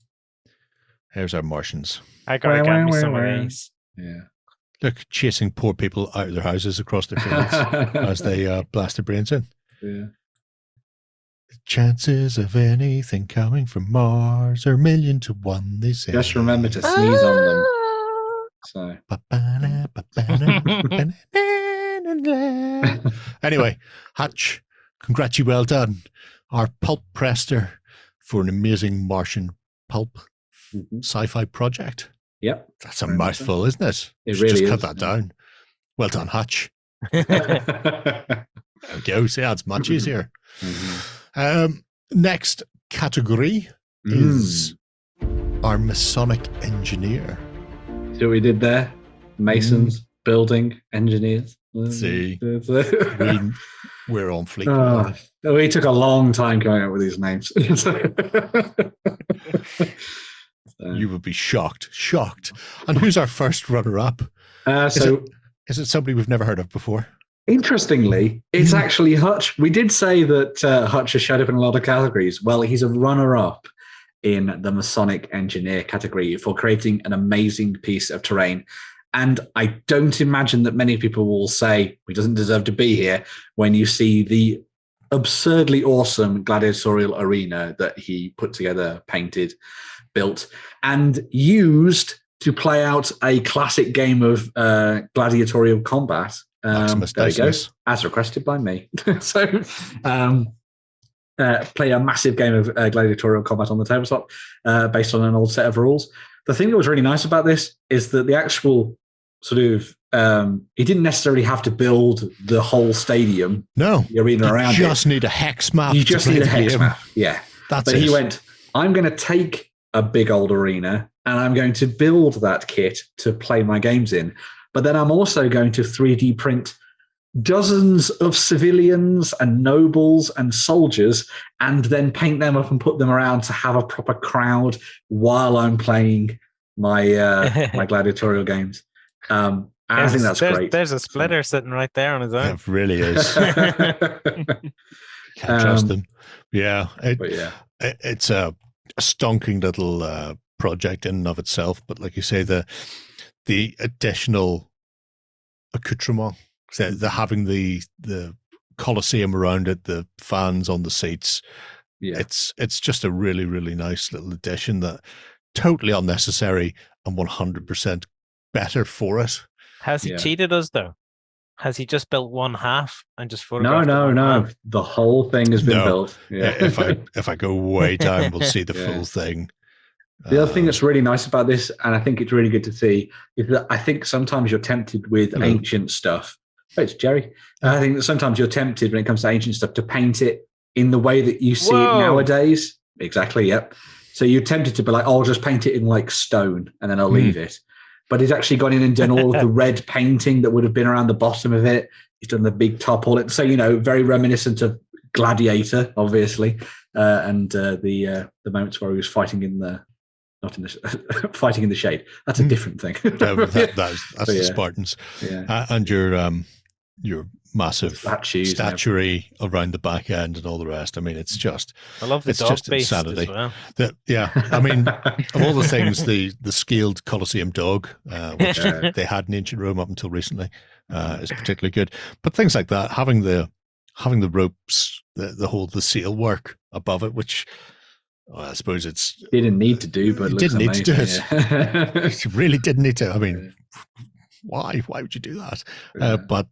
Here's our Martians. I gotta get me some of these. Yeah. Look, chasing poor people out of their houses across their fields as they blast their brains in. Yeah. The chances of anything coming from Mars are 1,000,000 to 1, they say. Just remember to sneeze on them. So. Anyway, Hutch, well done. Our Pulp Prester for an amazing Martian pulp sci-fi project. Yep. That's a mouthful, isn't it? It really is. Cut that down. Well done, Hutch. There we go. See, that's much easier. Next category is our Masonic engineer. See what we did there? Masons, building, engineers. See, we're on fleek. We took a long time coming up with these names. You would be shocked. And who's our first runner-up? Is it somebody we've never heard of before? Interestingly, it's actually Hutch. We did say that Hutch has showed up in a lot of categories. Well, he's a runner-up in the Masonic engineer category for creating an amazing piece of terrain. And I don't imagine that many people will say he doesn't deserve to be here when you see the absurdly awesome gladiatorial arena that he put together, painted, built, and used to play out a classic game of gladiatorial combat. There we go, as requested by me. So, play a massive game of gladiatorial combat on the tabletop based on an old set of rules. The thing that was really nice about this is that the actual sort of he didn't necessarily have to build the whole stadium. No, the arena around it. You just need a hex map. You just need a hex map. Yeah, but he went, I'm going to take a big old arena and I'm going to build that kit to play my games in. But then I'm also going to 3D print dozens of civilians and nobles and soldiers and then paint them up and put them around to have a proper crowd while I'm playing my my gladiatorial games. I think that's great. There's a splitter sitting right there on his own. It really is. Can't trust them. Yeah. It's a stonking little project in and of itself, but like you say, the additional accoutrement, the having the Colosseum around it, the fans on the seats, it's just a really, really nice little addition that totally unnecessary and 100% better for it. Has he cheated us though? Has he just built one half and just photographed? No. The whole thing has been built. Yeah. If I go way down, we'll see the full thing. The other thing that's really nice about this, and I think it's really good to see, is that I think sometimes you're tempted with ancient stuff. Oh, it's Jerry. I think that sometimes you're tempted when it comes to ancient stuff to paint it in the way that you see it nowadays. Exactly, yep. So you're tempted to be like, oh, I'll just paint it in like stone and then I'll leave it. But he's actually gone in and done all of the red painting that would have been around the bottom of it. He's done the big top all it. So, very reminiscent of Gladiator, obviously. And the moments where he was fighting in the, not in the, fighting in the shade. That's a different thing. That's the Spartans. Yeah. And your massive statuary around the back end and all the rest. I mean, it's just, I love the it's dog just beast insanity. as well. I mean, of all the things, the scaled Colosseum dog, which they had in ancient Rome up until recently, is particularly good. But things like that, having the ropes, the seal work above it, which I suppose it's didn't need to do, but it didn't need to do it. Yeah. It really didn't need to. I mean, why would you do that? But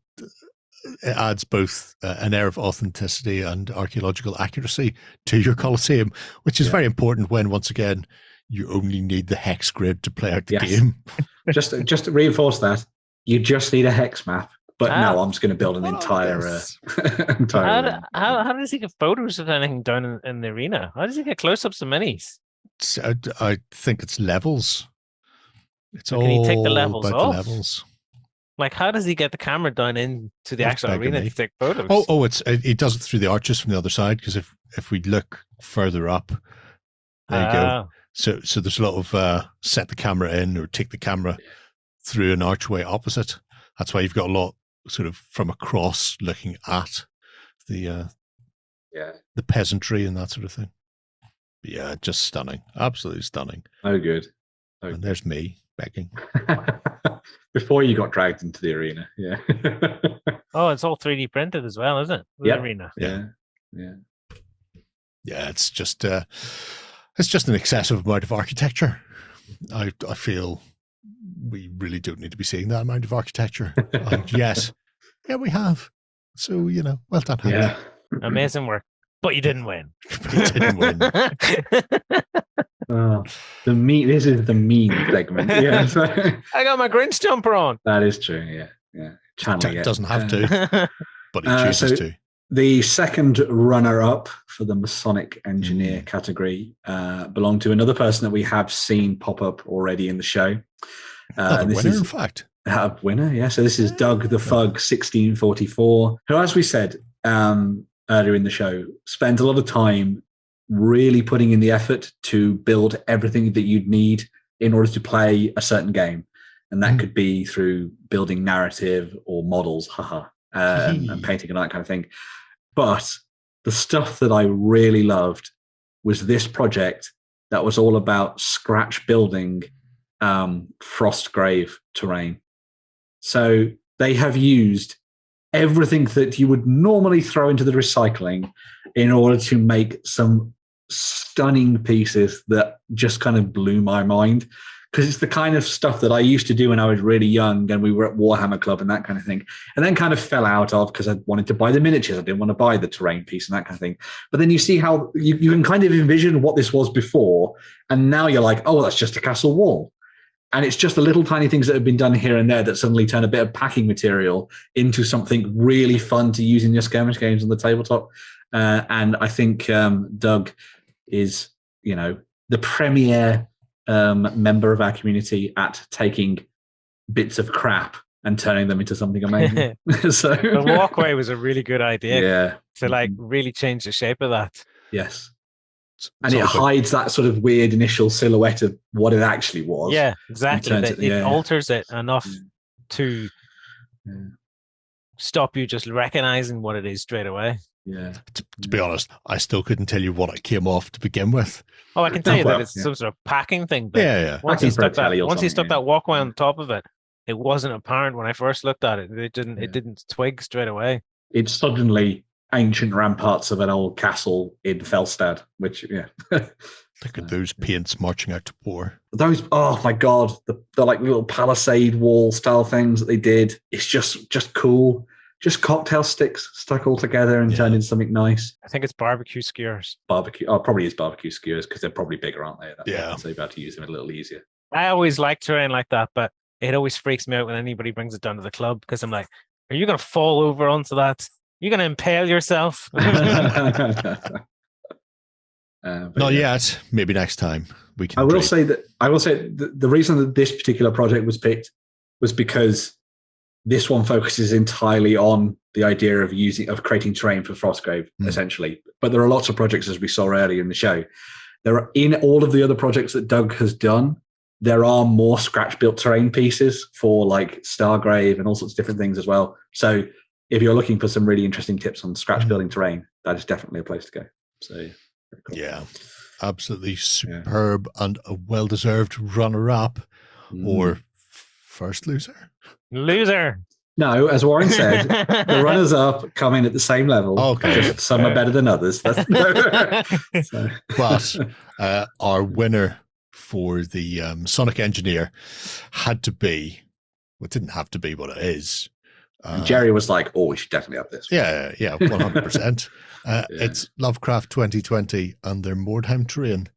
it adds both an air of authenticity and archaeological accuracy to your Colosseum, which is very important when, once again, you only need the hex grid to play out the game. just to reinforce that, you just need a hex map. But no, I'm just going to build an entire. How does he get photos of anything down in the arena? How does he get close-ups of minis? I think it's levels. It's all can he take the levels about off? the levels. Like, how does he get the camera down into the actual arena to take photos? He does it through the arches from the other side, because if we look further up, there you go. So there's a lot of set the camera in or take the camera through an archway opposite. That's why you've got a lot sort of from across looking at the peasantry and that sort of thing. But yeah, just stunning, absolutely stunning. Oh, good. And there's me begging. Before you got dragged into the arena, Oh, it's all 3D printed as well, isn't it? The arena. Yeah. It's just an excessive amount of architecture. I feel we really don't need to be seeing that amount of architecture. And yes, we have. So well done. Yeah, amazing work. But you didn't win. You didn't win. This is the mean segment. Yeah, I got my Grinch jumper on. That is true. Yeah. Doesn't have to, but he chooses to. The second runner-up for the Masonic engineer category belonged to another person that we have seen pop up already in the show. Winner, in fact. A winner, yeah. So this is Doug the Fug, 1644, who, as we said earlier in the show, spent a lot of time really putting in the effort to build everything that you'd need in order to play a certain game. And that could be through building narrative or models, and painting and that kind of thing. But the stuff that I really loved was this project that was all about scratch building Frostgrave terrain. So they have used everything that you would normally throw into the recycling in order to make some stunning pieces that just kind of blew my mind, because it's the kind of stuff that I used to do when I was really young and we were at Warhammer Club and that kind of thing, and then kind of fell out of because I wanted to buy the miniatures. I didn't want to buy the terrain piece and that kind of thing. But then you see how you can kind of envision what this was before, and now you're like, oh, that's just a castle wall. And it's just the little tiny things that have been done here and there that suddenly turn a bit of packing material into something really fun to use in your skirmish games on the tabletop. And I think Doug is, the premier member of our community at taking bits of crap and turning them into something amazing. So the walkway was a really good idea. Yeah. To really change the shape of that. Yes. And it hides that sort of weird initial silhouette of what it actually was. Yeah, exactly. It alters it enough to stop you just recognizing what it is straight away. Yeah. To be honest, I still couldn't tell you what it came off to begin with. Oh, I can tell you that it's some sort of packing thing. But yeah. Once he stuck that walkway on the top of it, it wasn't apparent when I first looked at it. It didn't twig straight away. It's suddenly ancient ramparts of an old castle in Felstad, which Look at those paints marching out to war. Those, oh my god, the like little palisade wall style things that they did. It's just cool. Just cocktail sticks stuck all together and turned into something nice. I think it's barbecue skewers. Probably is barbecue skewers because they're probably bigger, aren't they? Yeah. So you're about to use them a little easier. I always like terrain like that, but it always freaks me out when anybody brings it down to the club because I'm like, are you going to fall over onto that? You're going to impale yourself. Not yet. Maybe next time we can. I will say the reason that this particular project was picked was because this one focuses entirely on the idea of creating terrain for Frostgrave, essentially. But there are lots of projects, as we saw earlier in the show. There are, in all of the other projects that Doug has done, there are more scratch-built terrain pieces for like Stargrave and all sorts of different things as well. So if you're looking for some really interesting tips on scratch building terrain, that is definitely a place to go. So very cool. Yeah, absolutely superb and a well-deserved runner-up or first loser. No, as Warren said, the runners-up come in at the same level. Okay. Just some are better than others. But our winner for the Masonic Engineer had to be, well, it didn't have to be what it is. Jerry was like, "Oh, we should definitely have this." Yeah, 100%. It's Lovecraft 2020 and their Mordheim terrain,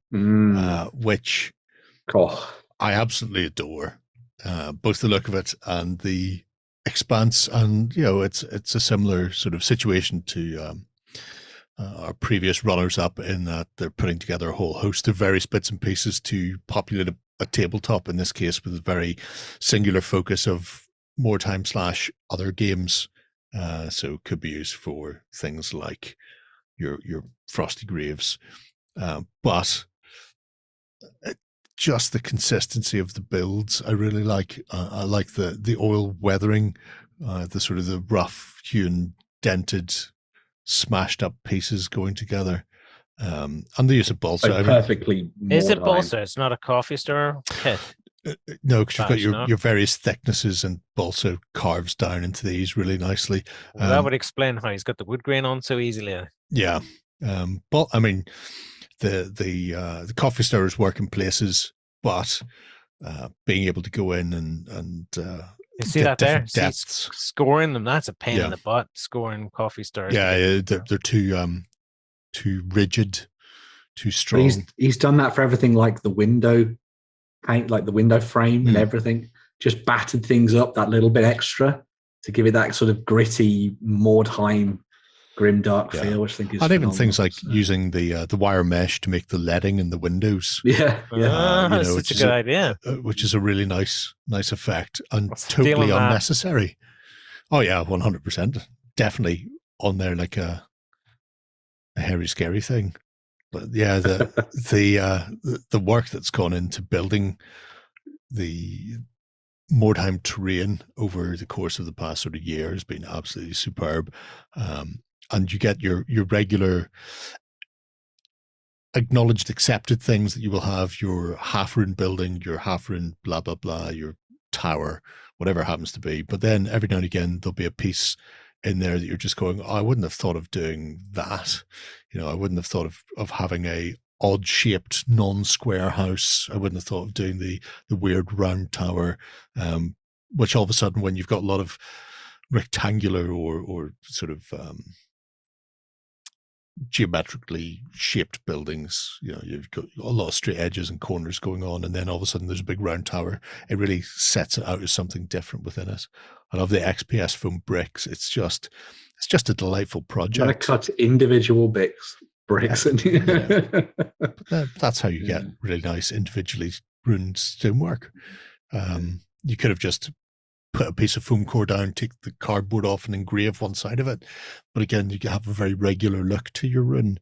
which I absolutely adore. Both the look of it and the expanse, and it's a similar sort of situation to our previous runners-up in that they're putting together a whole host of various bits and pieces to populate a tabletop, in this case with a very singular focus of Mordheim / other games. So it could be used for things like your Frosty Graves, but just the consistency of the builds I really like. I like the oil weathering, the sort of the rough hewn, dented, smashed up pieces going together, and the use of balsa. Perfectly. Is it balsa? It's not a coffee store kit. No, because you've got your various thicknesses, and balsa carves down into these really nicely. Well, that would explain how he's got the wood grain on so easily. Yeah, but I mean, the coffee stores work in places, but being able to go in and you see that there? Depths. Scoring them, that's a pain in the butt. Scoring coffee stores. Yeah, they're too rigid, too strong. He's done that for everything, like the window paint, like the window frame and everything. Just battered things up that little bit extra to give it that sort of gritty Mordheim grimdark feel, which I think is. And even things like using the wire mesh to make the leading in the windows. That's such a good idea. Which is a really nice effect and totally unnecessary. Oh yeah, 100%. Definitely on there like a hairy, scary thing. But yeah, the work that's gone into building the Mordheim terrain over the course of the past sort of year has been absolutely superb. And you get your regular acknowledged, accepted things that you will have, your half-rune building, your half-rune blah, blah, blah, your tower, whatever it happens to be. But then every now and again, there'll be a piece in there that you're just going, I wouldn't have thought of doing that. I wouldn't have thought of having a odd-shaped, non-square house. I wouldn't have thought of doing the weird round tower, which all of a sudden, when you've got a lot of rectangular or sort of geometrically shaped buildings, you've got a lot of straight edges and corners going on, and then all of a sudden there's a big round tower. It really sets it out as something different within it. I love the XPS foam bricks. It's just a delightful project. Gotta cut individual bricks. But that's how you get really nice individually runed stonework. You could have just put a piece of foam core down, take the cardboard off and engrave one side of it. But again, you have a very regular look to your rune,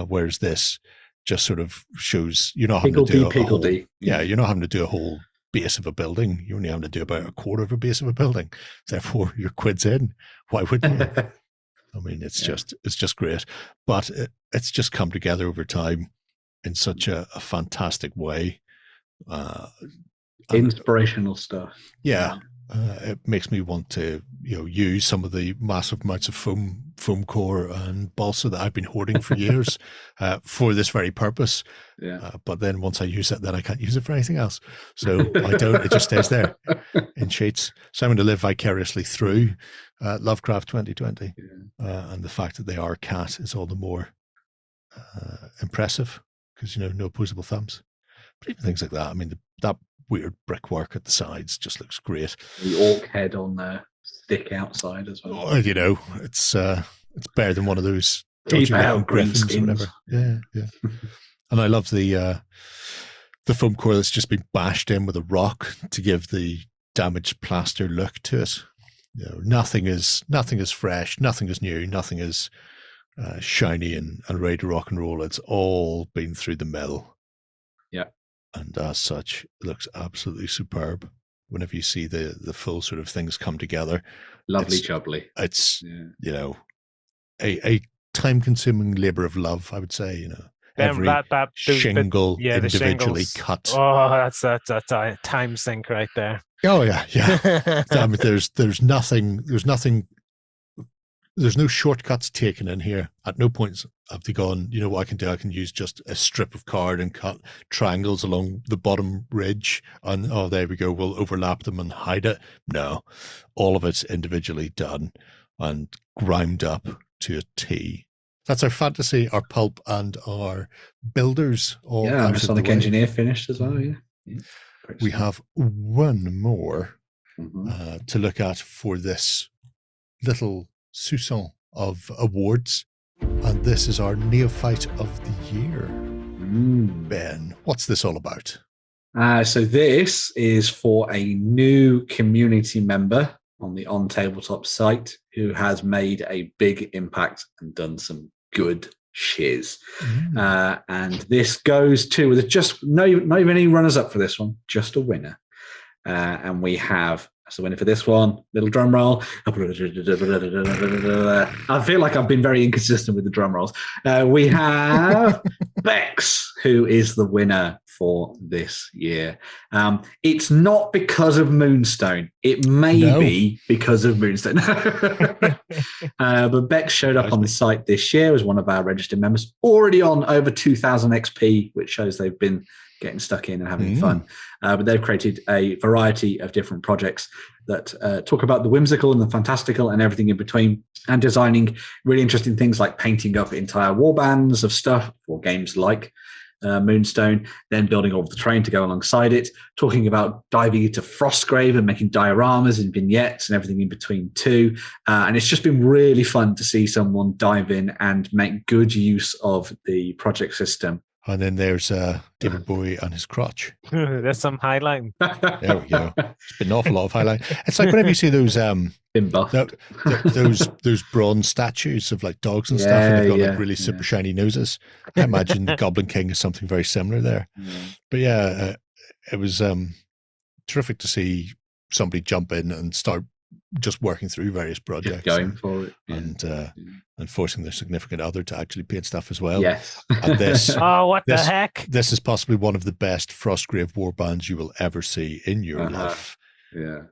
whereas this just sort of shows you're not having to do you're not having to do a whole base of a building. You're only having to do about a quarter of a base of a building. Therefore, your quid's in. Why wouldn't you? I mean, it's just great. But it's just come together over time in such a fantastic way. Inspirational stuff. Yeah. It makes me want to, use some of the massive amounts of foam core and balsa that I've been hoarding for years for this very purpose. Yeah. But then once I use it, then I can't use it for anything else. So I don't. It just stays there in sheets. So I'm going to live vicariously through Lovecraft 2020, and the fact that they are cat is all the more impressive because no opposable thumbs. But even things like that. I mean, that weird brickwork at the sides just looks great. The orc head on the stick outside as well. It's better than one of those Keep dodgy out little green griffins or skins. whatever. Yeah. And I love the foam core that's just been bashed in with a rock to give the damaged plaster look to it. Nothing is fresh, nothing is new, nothing is shiny and ready to rock and roll. It's all been through the mill. Yeah. And as such, it looks absolutely superb whenever you see the full sort of things come together. Lovely jubbly. It's a time-consuming labor of love, I would say. Every shingle individually cut. Oh, that's a time sink right there. Oh yeah. I mean, there's no shortcuts taken in here. At no point have they gone, what I can do? I can use just a strip of card and cut triangles along the bottom ridge. And there we go. We'll overlap them and hide it. No, all of it's individually done and grimed up to a T. That's our fantasy, our pulp, and our builders. All Masonic engineer finished as well. Yeah. We have one more to look at for this little Sousson of awards, and this is our Neophyte of the Year. Ben, what's this all about? So this is for a new community member on the OnTableTop site who has made a big impact and done some good shiz. And this goes to not even any runners up for this one, just a winner. And we have as the winner for this one, little drum roll. I feel like I've been very inconsistent with the drum rolls. We have Bex, who is the winner for this year. It's not because of Moonstone. It may be because of Moonstone. But Bex showed up on the site this year as one of our registered members, already on over 2,000 XP, which shows they've been getting stuck in and having fun. But they've created a variety of different projects that talk about the whimsical and the fantastical and everything in between, and designing really interesting things like painting up entire warbands of stuff for games like Moonstone, then building all of the terrain to go alongside it, talking about diving into Frostgrave and making dioramas and vignettes and everything in between too. And it's just been really fun to see someone dive in and make good use of the project system. And then there's David Bowie and his crotch. There's some highlighting. There we go. It's been an awful lot of highlight. It's like whenever you see those those bronze statues of like dogs and stuff, and they've got like really super shiny noses. I imagine the Goblin King is something very similar there. But it was terrific to see somebody jump in and start just working through various projects, going for it, and forcing their significant other to actually paint stuff as well. Yes. And this, the heck? This is possibly one of the best Frostgrave warbands you will ever see in your life. Yeah.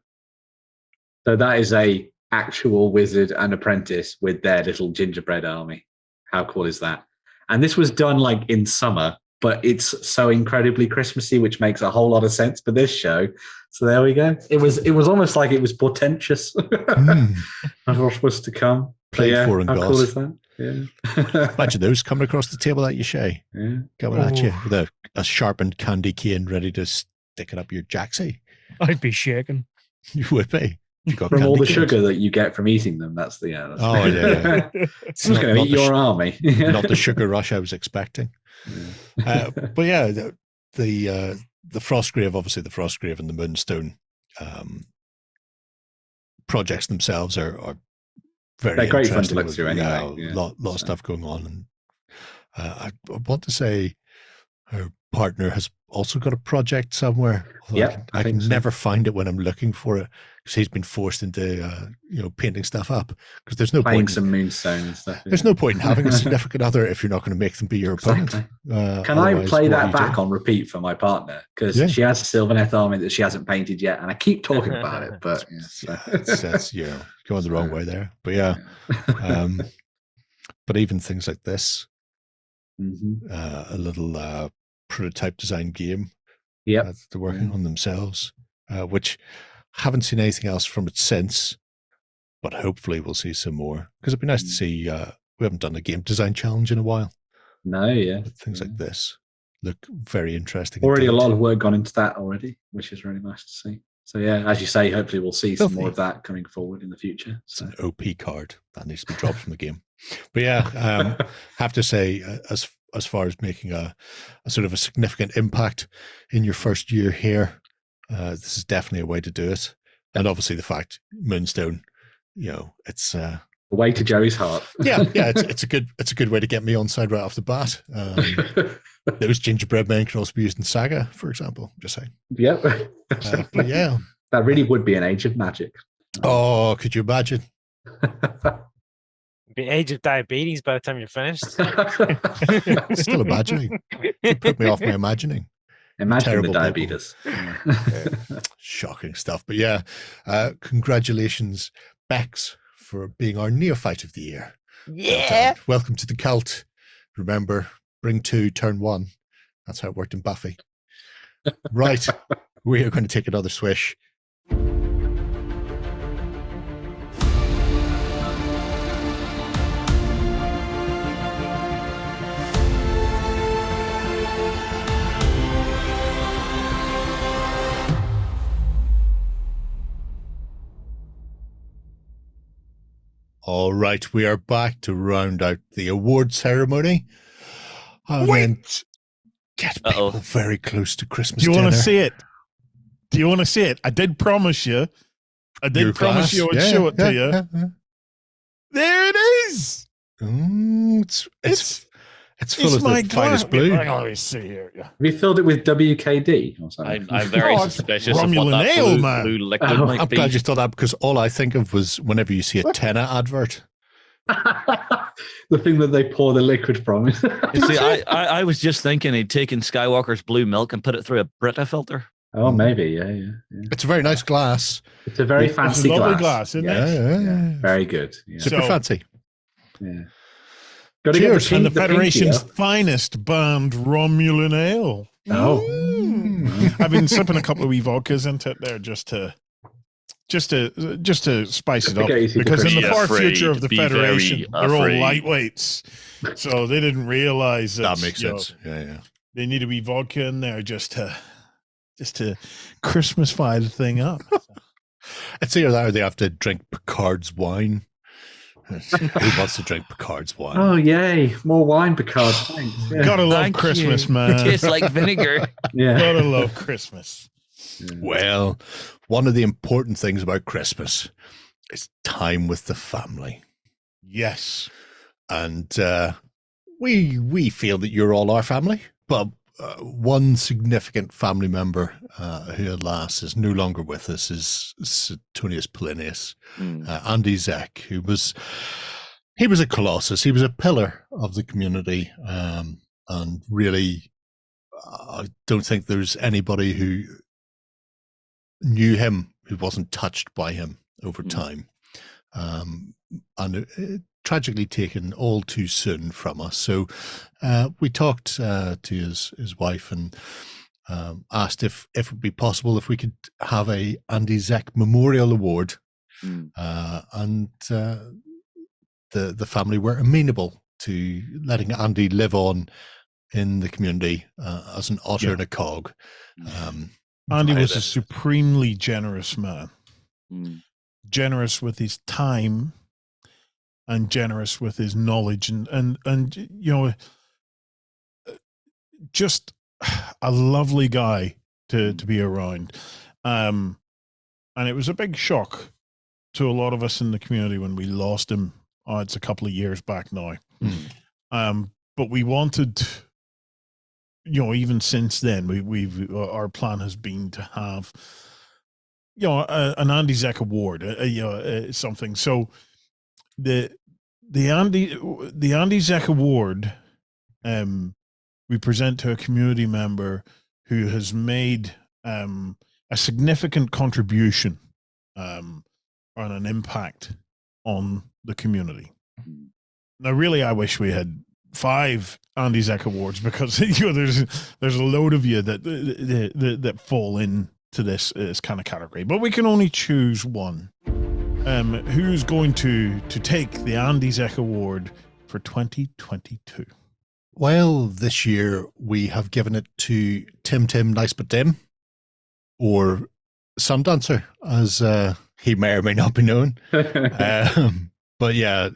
So that is a actual wizard and apprentice with their little gingerbread army. How cool is that? And this was done like in summer, but it's so incredibly Christmassy, which makes a whole lot of sense for this show. So there we go. It was almost like it was portentous of what was to come. Played for and how gods. cool is that? Yeah. Imagine those coming across the table at you, Shay. Yeah. Coming at you with a sharpened candy cane ready to stick it up your jacksie. I'd be shaking. You would be. You got from all the canes. sugar that you get from eating them. That's the yeah. It's just going to eat your army. Not the sugar rush I was expecting. But yeah, the Frostgrave, obviously the Frostgrave and the Moonstone projects themselves are very They're great interesting. fun to look through anyway. A lot of stuff going on. And I want to say her partner has also got a project somewhere. I can never find it when I'm looking for it, because he's been forced into painting stuff up, because there's no playing point some Moonstone and stuff. There's no point in having a significant other if you're not going to make them be your opponent. Can I play that back on repeat for my partner? Because she has a Sylvaneth army that she hasn't painted yet, and I keep talking about it, but it's going the wrong way there. But but even things like this, a little prototype design game that they're working on themselves, which haven't seen anything else from it since, but hopefully we'll see some more, because it'd be nice to see. We haven't done a game design challenge in a while. But things like this look very interesting. Already a lot of work gone into that already, which is really nice to see. So yeah, as you say, hopefully we'll see some Filthy. more of that coming forward in the future. It's So. an OP card that needs to be dropped from the game. But yeah, have to say, as far as making a sort of a significant impact in your first year here, this is definitely a way to do it. And obviously the fact Moonstone, it's The way to Joey's heart. yeah, it's a good way to get me on side right off the bat. Those gingerbread men can also be used in Saga, for example. I'm just saying. Yep. But yeah, that really would be an age of magic. oh, could you imagine? Be age of diabetes by the time you're finished. Still imagining. You put me off my imagining. Imagine Terrible the diabetes. Shocking stuff. But yeah, congratulations, Bex, for being our Neophyte of the year. Yeah. Welcome to the cult. Remember, bring 2, turn 1. That's how it worked in Buffy. Right. We are going to take another swish. All right, we are back to round out the award ceremony. And then get people very close to Christmas Do you dinner. want to see it? Do you want to see it? I did promise you. I did Your promise glass? you I'd show it to you. Yeah. There it is. It's full of my the finest blue. Hang on, let me see here. Yeah. Have you filled it with WKD or something? I'm very Oh, it's suspicious of Romulan what that ale, blue, man. blue liquid Oh, might I'm be. glad you thought that, because all I think of was whenever you see a Tenna advert. The thing that they pour the liquid from. You see, I was just thinking he'd taken Skywalker's blue milk and put it through a Brita filter. Oh, maybe, yeah. It's a very nice glass. It's a very It's a fancy lovely glass. glass, isn't Yeah, it? Yeah. very good. Yeah. Super So- fancy. Yeah. Got to Cheers. get And the pinky Federation's up. finest banned Romulan ale. Oh. I've been sipping a couple of wee vodkas into it there just to spice it up, get easy to because in the Be far afraid, future of the be Federation, very they're all afraid. lightweights, so they didn't realize That makes sense. Yeah. They need a wee vodka in there just to Christmasify the thing up. It's either that or they have to drink Picard's wine. Who wants to drink Picard's wine? Oh, yay. More wine, Picard. Thanks. Yeah. Gotta love Thank Christmas, you. man. Tastes like vinegar. Yeah. Gotta love Christmas. Well, one of the important things about Christmas is time with the family. Yes. And we feel that you're all our family, but one significant family member who alas is no longer with us is Suetonius Polinius, Andy Zeck, who was a colossus. He was a pillar of the community, and really I don't think there's anybody who knew him who wasn't touched by him over time, and tragically taken all too soon from us. So we talked to his wife and asked if it would be possible if we could have a Andy Zeck Memorial Award, and the family were amenable to letting Andy live on in the community as an otter and a cog. Andy was a supremely generous man, generous with his time and generous with his knowledge, and you know, just a lovely guy to be around. And it was a big shock to a lot of us in the community when we lost him. Oh, it's a couple of years back now. But we wanted, you know, even since then, our plan has been to have, you know, an Andy Zeck Award, something. So the Andy Zeck Award, we present to a community member who has made a significant contribution on an impact on the community. Now, really, I wish we had 5 Andy Zeck Awards, because you know there's a load of you that fall into this kind of category, but we can only choose one. Who's going to take the Andy Zeck Award for 2022? Well, this year we have given it to Tim Nice But Dim, or Sundancer, as he may or may not be known. But yeah,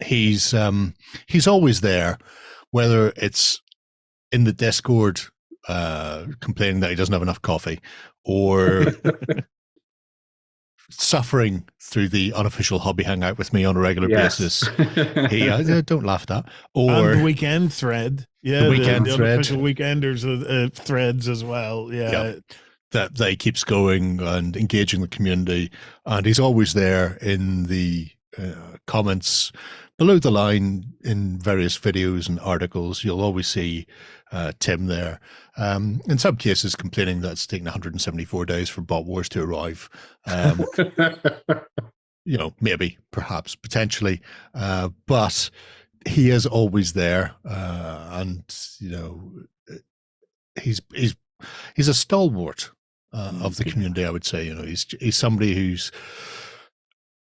he's always there, whether it's in the Discord complaining that he doesn't have enough coffee, or suffering through the unofficial hobby hangout with me on a regular basis. He don't laugh at that. Or and the weekend thread. Yeah, the weekend thread. Unofficial weekenders threads as well. Yeah. That he keeps going and engaging the community, and he's always there in the comments below the line in various videos and articles. You'll always see Tim there. In some cases, complaining that it's taken 174 days for Bot Wars to arrive. Maybe, perhaps, potentially, but he is always there, and he's a stalwart of the community. I would say, he's somebody who's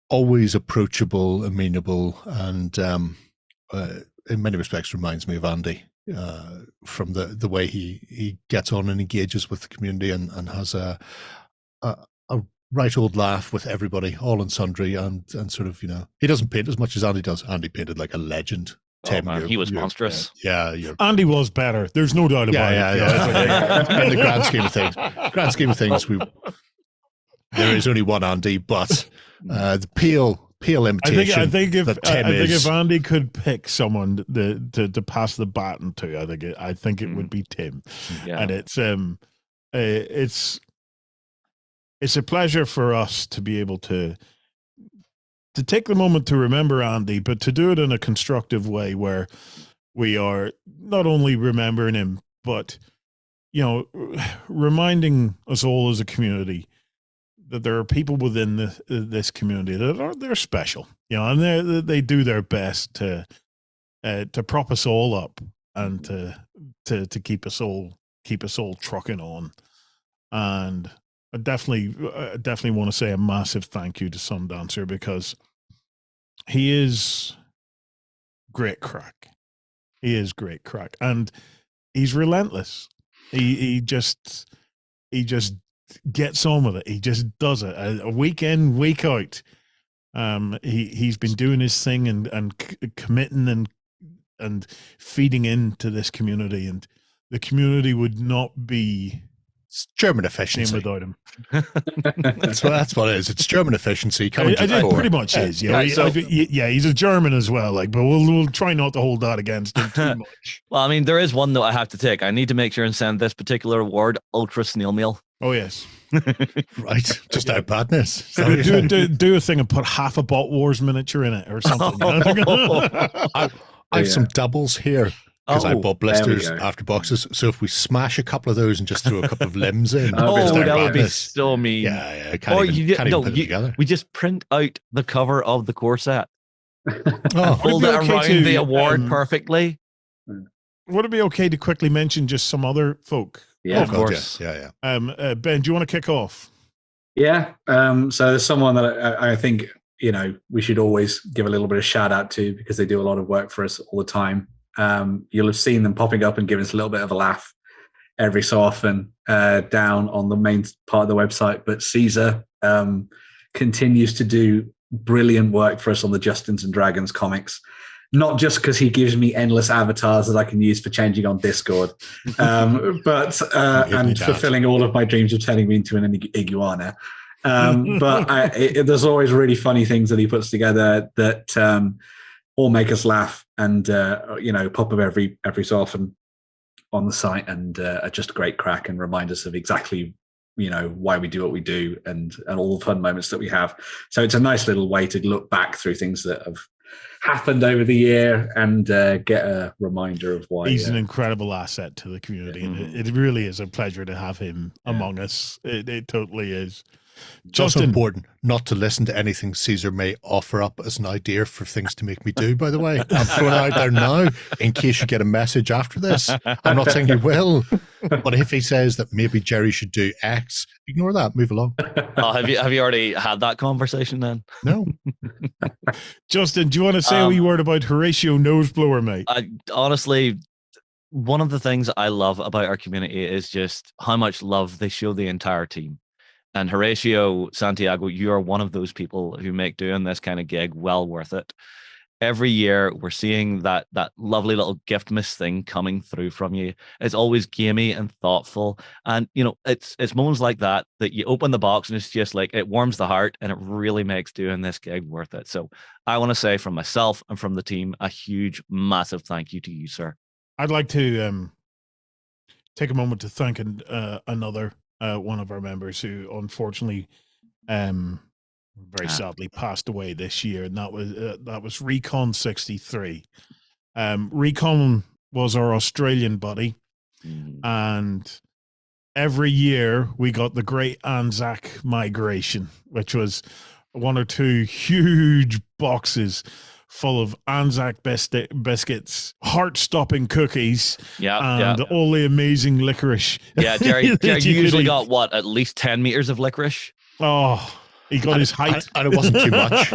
always approachable, amenable, and in many respects reminds me of Andy from the way he gets on and engages with the community, and has a right old laugh with everybody, all and sundry, and sort of, he doesn't paint as much as Andy does. Andy painted like a legend. Tim, man, he was monstrous. Andy was better. There's no doubt about it. In the grand scheme of things, there is only one Andy, but the pale imitation. I think if Andy could pick someone to pass the baton to, I think it would be Tim. Yeah. And it's a pleasure for us to be able to take the moment to remember Andy, but to do it in a constructive way where we are not only remembering him, but reminding us all as a community that there are people within this community that they're special, and they do their best to prop us all up and to keep us all trucking on. And I definitely want to say a massive thank you to Sundancer, because he is great crack. He is great crack, and he's relentless. He just gets on with it. He just does it a week in, week out. He's been doing his thing and committing and feeding into this community, and the community would not be German efficiency without him. That's what it is. It's German efficiency coming to the fore. It pretty much is. He's a German as well. But we'll try not to hold that against him too much. Well, I mean, there is one that I have to take. I need to make sure and send this particular award Ultra Snail Mail. Oh yes. Right, just out of badness. Do a thing and put half a Bot Wars miniature in it or something. I have some doubles here, because I bought blisters after boxes. So if we smash a couple of those and just throw a couple of limbs in, that would be so mean. Yeah, can't even put it together. We just print out the cover of the core set. Hold it around the award perfectly. Would it be okay to quickly mention just some other folk? Yeah, of course. Yeah. Ben, do you want to kick off? Yeah. So there's someone that I think we should always give a little bit of shout out to, because they do a lot of work for us all the time. You'll have seen them popping up and giving us a little bit of a laugh every so often down on the main part of the website. But Caesar continues to do brilliant work for us on the Justins and Dragons comics, not just because he gives me endless avatars that I can use for changing on Discord, but fulfilling all of my dreams of turning me into an iguana. But there's always really funny things that he puts together that all make us laugh and pop up every so often on the site, and are just great crack and remind us of exactly why we do what we do, and all the fun moments that we have. So it's a nice little way to look back through things that have happened over the year and get a reminder of why he's an incredible asset to the community. And it really is a pleasure to have him among us. It totally is. It's also important not to listen to anything Caesar may offer up as an idea for things to make me do, by the way. I'm throwing it out there now in case you get a message after this. I'm not saying you will, but if he says that maybe Jerry should do X, ignore that, move along. Have you already had that conversation then? No. Justin, do you want to say a wee word about Horatio Noseblower, mate? Honestly, one of the things I love about our community is just how much love they show the entire team. And Horatio, Santiago, you are one of those people who make doing this kind of gig well worth it. Every year we're seeing that lovely little gift miss thing coming through from you. It's always gamey and thoughtful. And it's moments like that you open the box and it's just like, it warms the heart and it really makes doing this gig worth it. So I want to say from myself and from the team, a huge, massive thank you to you, sir. I'd like to take a moment to thank another one of our members who unfortunately very sadly passed away this year, and that was Recon 63. Recon was our Australian buddy, and every year we got the Great Anzac Migration, which was 1 or 2 huge boxes full of Anzac biscuits, heart-stopping cookies, and all the amazing licorice. Yeah, Jerry you usually got what, at least 10 meters of licorice? Oh, he got his height. And it wasn't too much.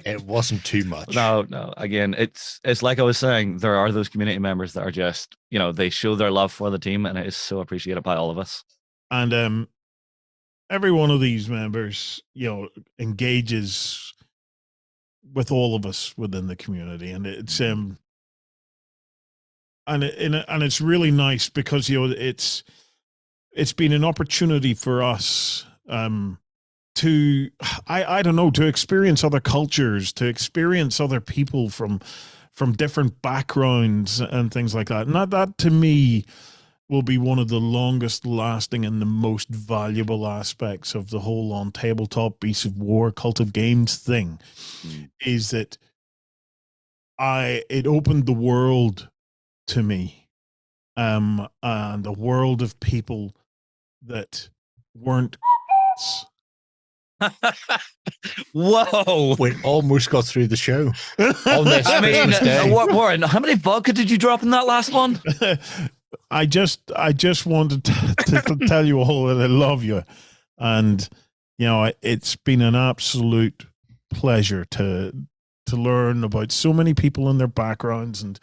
It wasn't too much. No. Again, it's like I was saying, there are those community members that are just, they show their love for the team, and it is so appreciated by all of us. And every one of these members, engages with all of us within the community, and it's and it's really nice because it's been an opportunity for us to I don't know, to experience other cultures, to experience other people from different backgrounds and things like that. And that to me will be one of the longest lasting and the most valuable aspects of the whole On Tabletop Beasts of War Cult of Games thing, is that it opened the world to me, and a world of people that weren't. Whoa! We almost got through the show. On this Christmas day. Warren, how many vodka did you drop in that last one? I just wanted to tell you all that I love you, and it's been an absolute pleasure to learn about so many people and their backgrounds and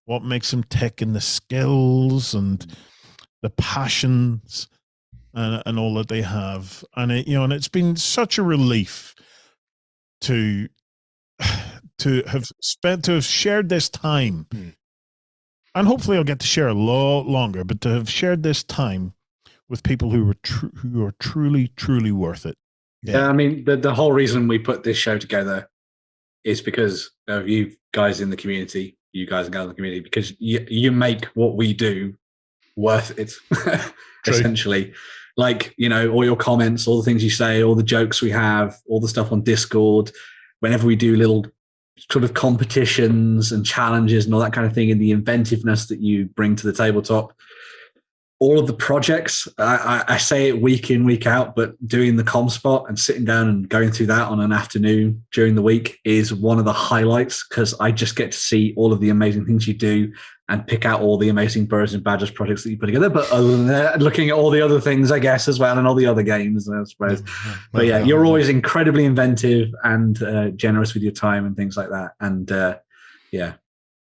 what makes them tick, and the skills and the passions and all that they have. And and it's been such a relief to have shared this time. And hopefully I'll get to share a lot longer, but to have shared this time with people who are truly, truly worth it. Yeah, I mean, the whole reason we put this show together is because of you guys in the community, you guys and gals in the community, because you make what we do worth it, essentially. Like, all your comments, all the things you say, all the jokes we have, all the stuff on Discord, whenever we do little sort of competitions and challenges and all that kind of thing, and the inventiveness that you bring to the tabletop. All of the projects, I say it week in, week out, but doing the ComSpot and sitting down and going through that on an afternoon during the week is one of the highlights, because I just get to see all of the amazing things you do and pick out all the amazing Birds and Badgers projects that you put together. But other than that, looking at all the other things, I guess, as well, and all the other games, I suppose. But yeah, you're always incredibly inventive and generous with your time and things like that. And yeah,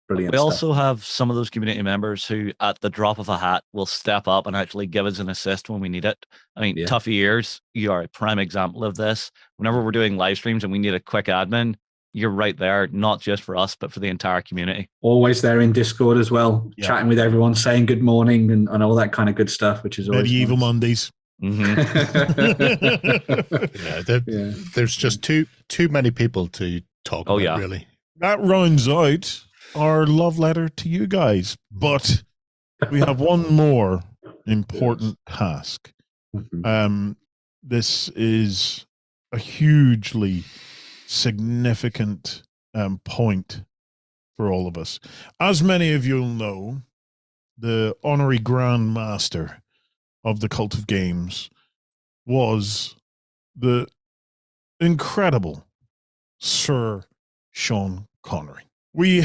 brilliant. We also have some of those community members who, at the drop of a hat, will step up and actually give us an assist when we need it. I mean, Tough Ears, you are a prime example of this. Whenever we're doing live streams and we need a quick admin, you're right there, not just for us, but for the entire community. Always there in Discord as well, chatting with everyone, saying good morning and all that kind of good stuff, which is always Medieval nice. Mondays. There's just too many people to talk about, really. That rounds out our love letter to you guys, but we have one more important task. This is a hugely significant point for all of us. As many of you'll know, the honorary Grand Master of the Cult of Games was the incredible Sir Sean Connery. We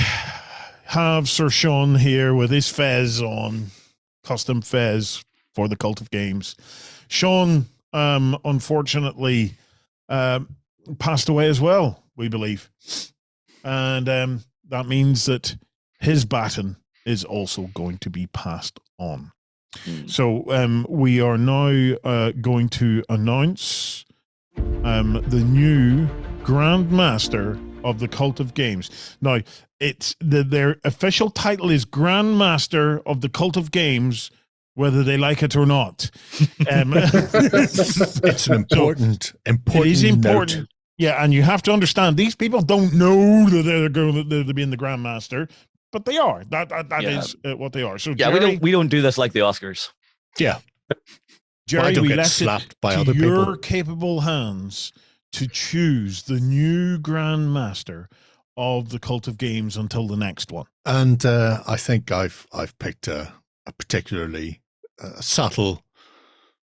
have Sir Sean here with his fez on, custom fez for the Cult of Games. Sean, unfortunately, passed away as well, we believe. And that means that his baton is also going to be passed on. So we are now going to announce the new Grand Master of the Cult of Games. Now, it's their official title is Grand Master of the Cult of Games, whether they like it or not. It's an important It is important. note. Yeah, and you have to understand, these people don't know that they're going to be in the Grand Master, but they are. That is what they are. So Yeah, Jerry, we don't do this like the Oscars. Yeah. Jerry, I don't we get left slapped it by to other your people. capable hands to choose the new Grand Master of the Cult of Games until the next one. And I think I've picked a particularly subtle,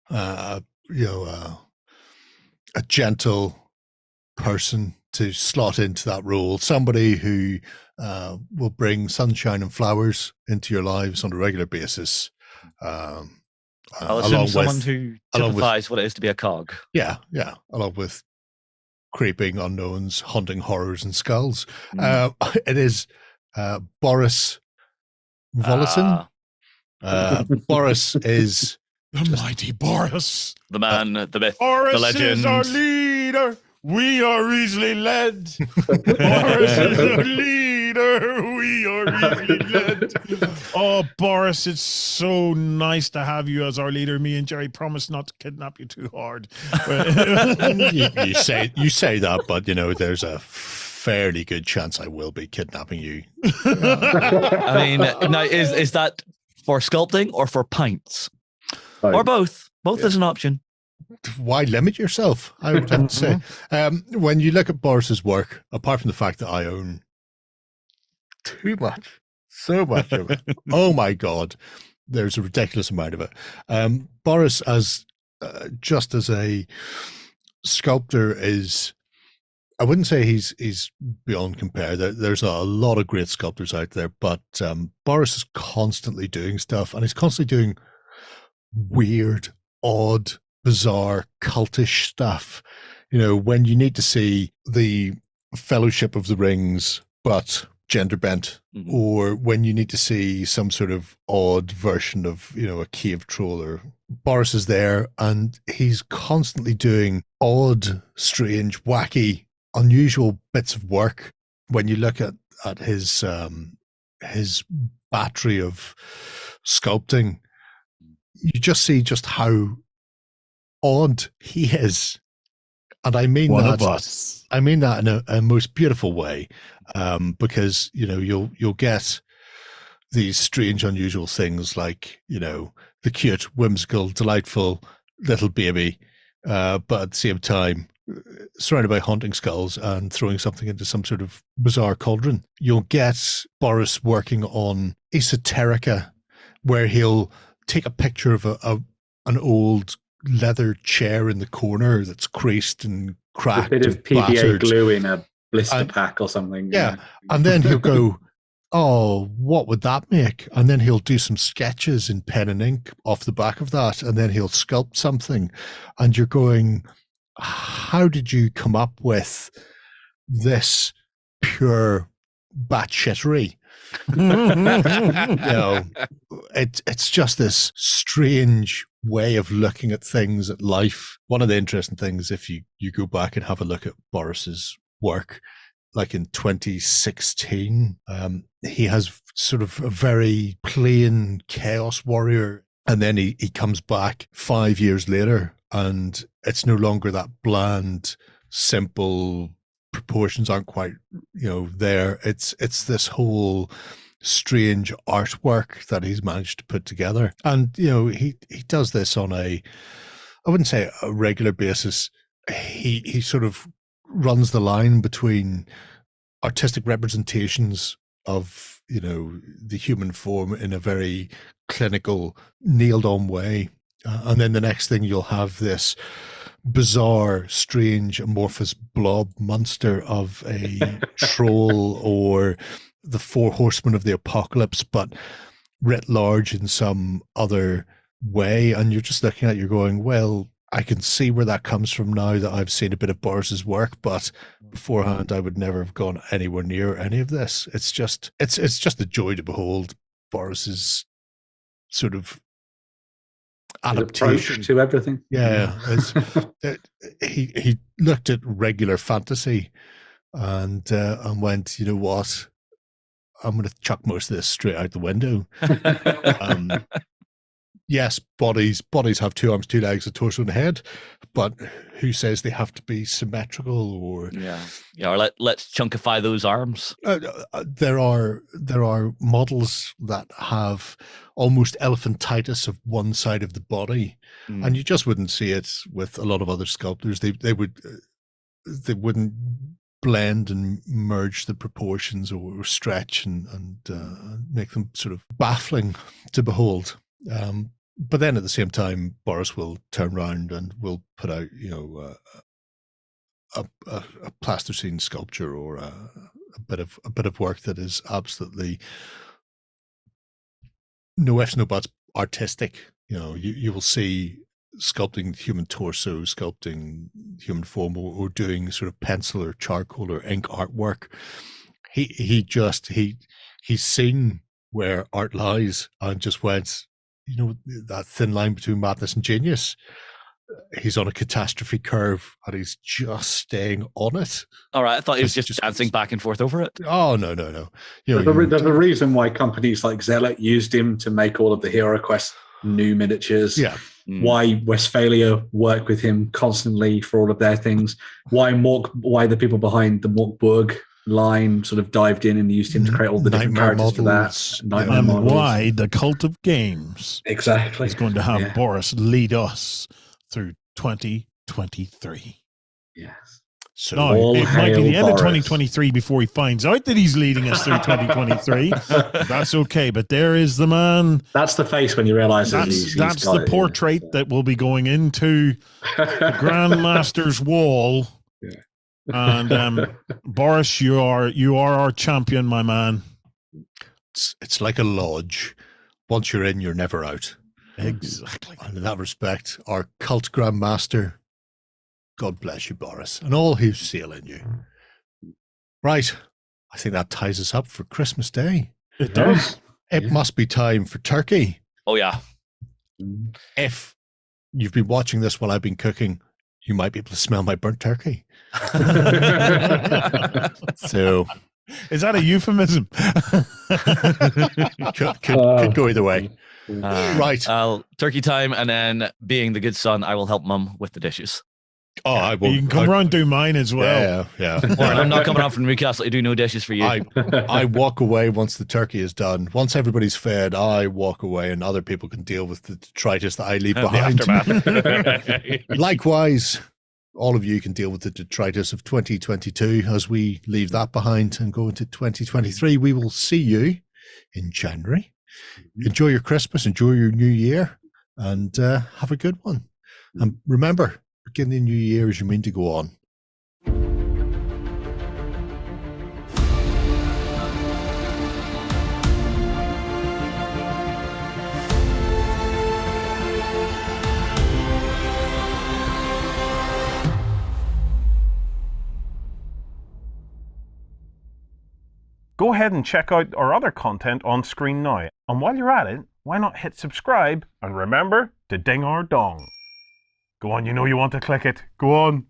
a gentle person to slot into that role. Somebody who will bring sunshine and flowers into your lives on a regular basis. I'll assume someone who typifies what it is to be a cog. Yeah, along with creeping unknowns, haunting horrors and skulls. It is Boris Volosyn. Boris is the mighty Boris. The man, the myth, Boris the legend. is our leader. We are easily led. Boris is our leader. We are easily led. Oh, Boris, it's so nice to have you as our leader. Me and Jerry promise not to kidnap you too hard. you say that, but there's a fairly good chance I will be kidnapping you. I mean, now is that for sculpting or for pints? Or both? Both is an option. Why limit yourself? I would have to say. When you look at Boris's work, apart from the fact that I own so much of it, oh my God, there's a ridiculous amount of it. Boris, as just as a sculptor, is, I wouldn't say he's beyond compare. There's a lot of great sculptors out there, but Boris is constantly doing stuff, and he's constantly doing weird, odd, bizarre, cultish stuff. When you need to see the Fellowship of the Rings, but gender bent, or when you need to see some sort of odd version of, a cave troll, Boris is there, and he's constantly doing odd, strange, wacky, unusual bits of work. When you look at his battery of sculpting, you just see just how odd he is. And I mean One that. of us. I mean that in a most beautiful way, because you'll get these strange, unusual things like the cute, whimsical, delightful little baby, but at the same time surrounded by haunting skulls and throwing something into some sort of bizarre cauldron. You'll get Boris working on esoterica, where he'll take a picture of an old leather chair in the corner that's creased and cracked, a bit of and PVA battered. glue in a blister pack or something. Yeah, and then he'll go, "Oh, what would that make?" And then he'll do some sketches in pen and ink off the back of that, and then he'll sculpt something, and you're going, "How did you come up with this pure batshittery?" It's just this strange way of looking at things, at life. One of the interesting things, if you go back and have a look at Boris's work, like in 2016, he has sort of a very plain chaos warrior, and then he comes back 5 years later, and it's no longer that bland, simple, proportions aren't quite there. It's this whole strange artwork that he's managed to put together, and he does this on I wouldn't say a regular basis. He sort of runs the line between artistic representations of the human form in a very clinical, nailed on way, and then the next thing you'll have this bizarre, strange, amorphous blob monster of a troll, or the four horsemen of the apocalypse, but writ large in some other way. And you're just looking at it, you're going, well, I can see where that comes from now that I've seen a bit of Boris's work, but beforehand I would never have gone anywhere near any of this. It's just a joy to behold Boris's sort of adaptation to everything. Yeah, he looked at regular fantasy and went, you know what? I'm going to chuck most of this straight out the window. Yes, bodies have 2 arms, 2 legs, a torso, and a head, but who says they have to be symmetrical or or let's chunkify those arms. there are models that have almost elephantitis of one side of the body, and you just wouldn't see it with a lot of other sculptors. They wouldn't blend and merge the proportions or stretch and make them sort of baffling to behold. But then at the same time, Boris will turn around and will put out, a plasticine sculpture or a bit of work that is absolutely no ifs, no buts, artistic. You will see sculpting human torso, sculpting human form, or doing sort of pencil or charcoal or ink artwork. He's seen where art lies and just went, that thin line between madness and genius. He's on a catastrophe curve and he's just staying on it. All right, I thought he was just dancing back and forth over it. Oh, no. There's a reason why companies like Zeck used him to make all of the Hero Quest new miniatures. Yeah. Why Westphalia work with him constantly for all of their things. Why the people behind the Morkburg line sort of dived in and used him to create all the different characters for that. Nightmare models. Why the Cult of Games exactly is going to have Boris lead us through 2023. Yes. So no, it might be the end of 2023 before he finds out that he's leading us through 2023. That's okay, but there is the man. That's the face when you realize that's the portrait that will be going into the Grandmaster's wall. Yeah. And Boris, you are our champion, my man. It's like a lodge. Once you're in, you're never out. Exactly. And in that respect, our cult Grandmaster, God bless you, Boris, and all who sail in you. Right. I think that ties us up for Christmas Day. It does. It must be time for turkey. Oh, yeah. If you've been watching this while I've been cooking, you might be able to smell my burnt turkey. So, is that a euphemism? could go either way. Right. Turkey time, and then being the good son, I will help Mum with the dishes. Oh, I will. You can come around and do mine as well. Yeah. Or I'm not coming out from Newcastle to do no dishes for you. I walk away once the turkey is done. Once everybody's fed, I walk away and other people can deal with the detritus that I leave behind. Likewise, all of you can deal with the detritus of 2022 as we leave that behind and go into 2023. We will see you in January. Enjoy your Christmas, enjoy your New Year, and have a good one. And remember, beginning the new year as you mean to go on. Go ahead and check out our other content on screen now. And while you're at it, why not hit subscribe and remember to ding our dong. Go on, you know you want to click it. Go on.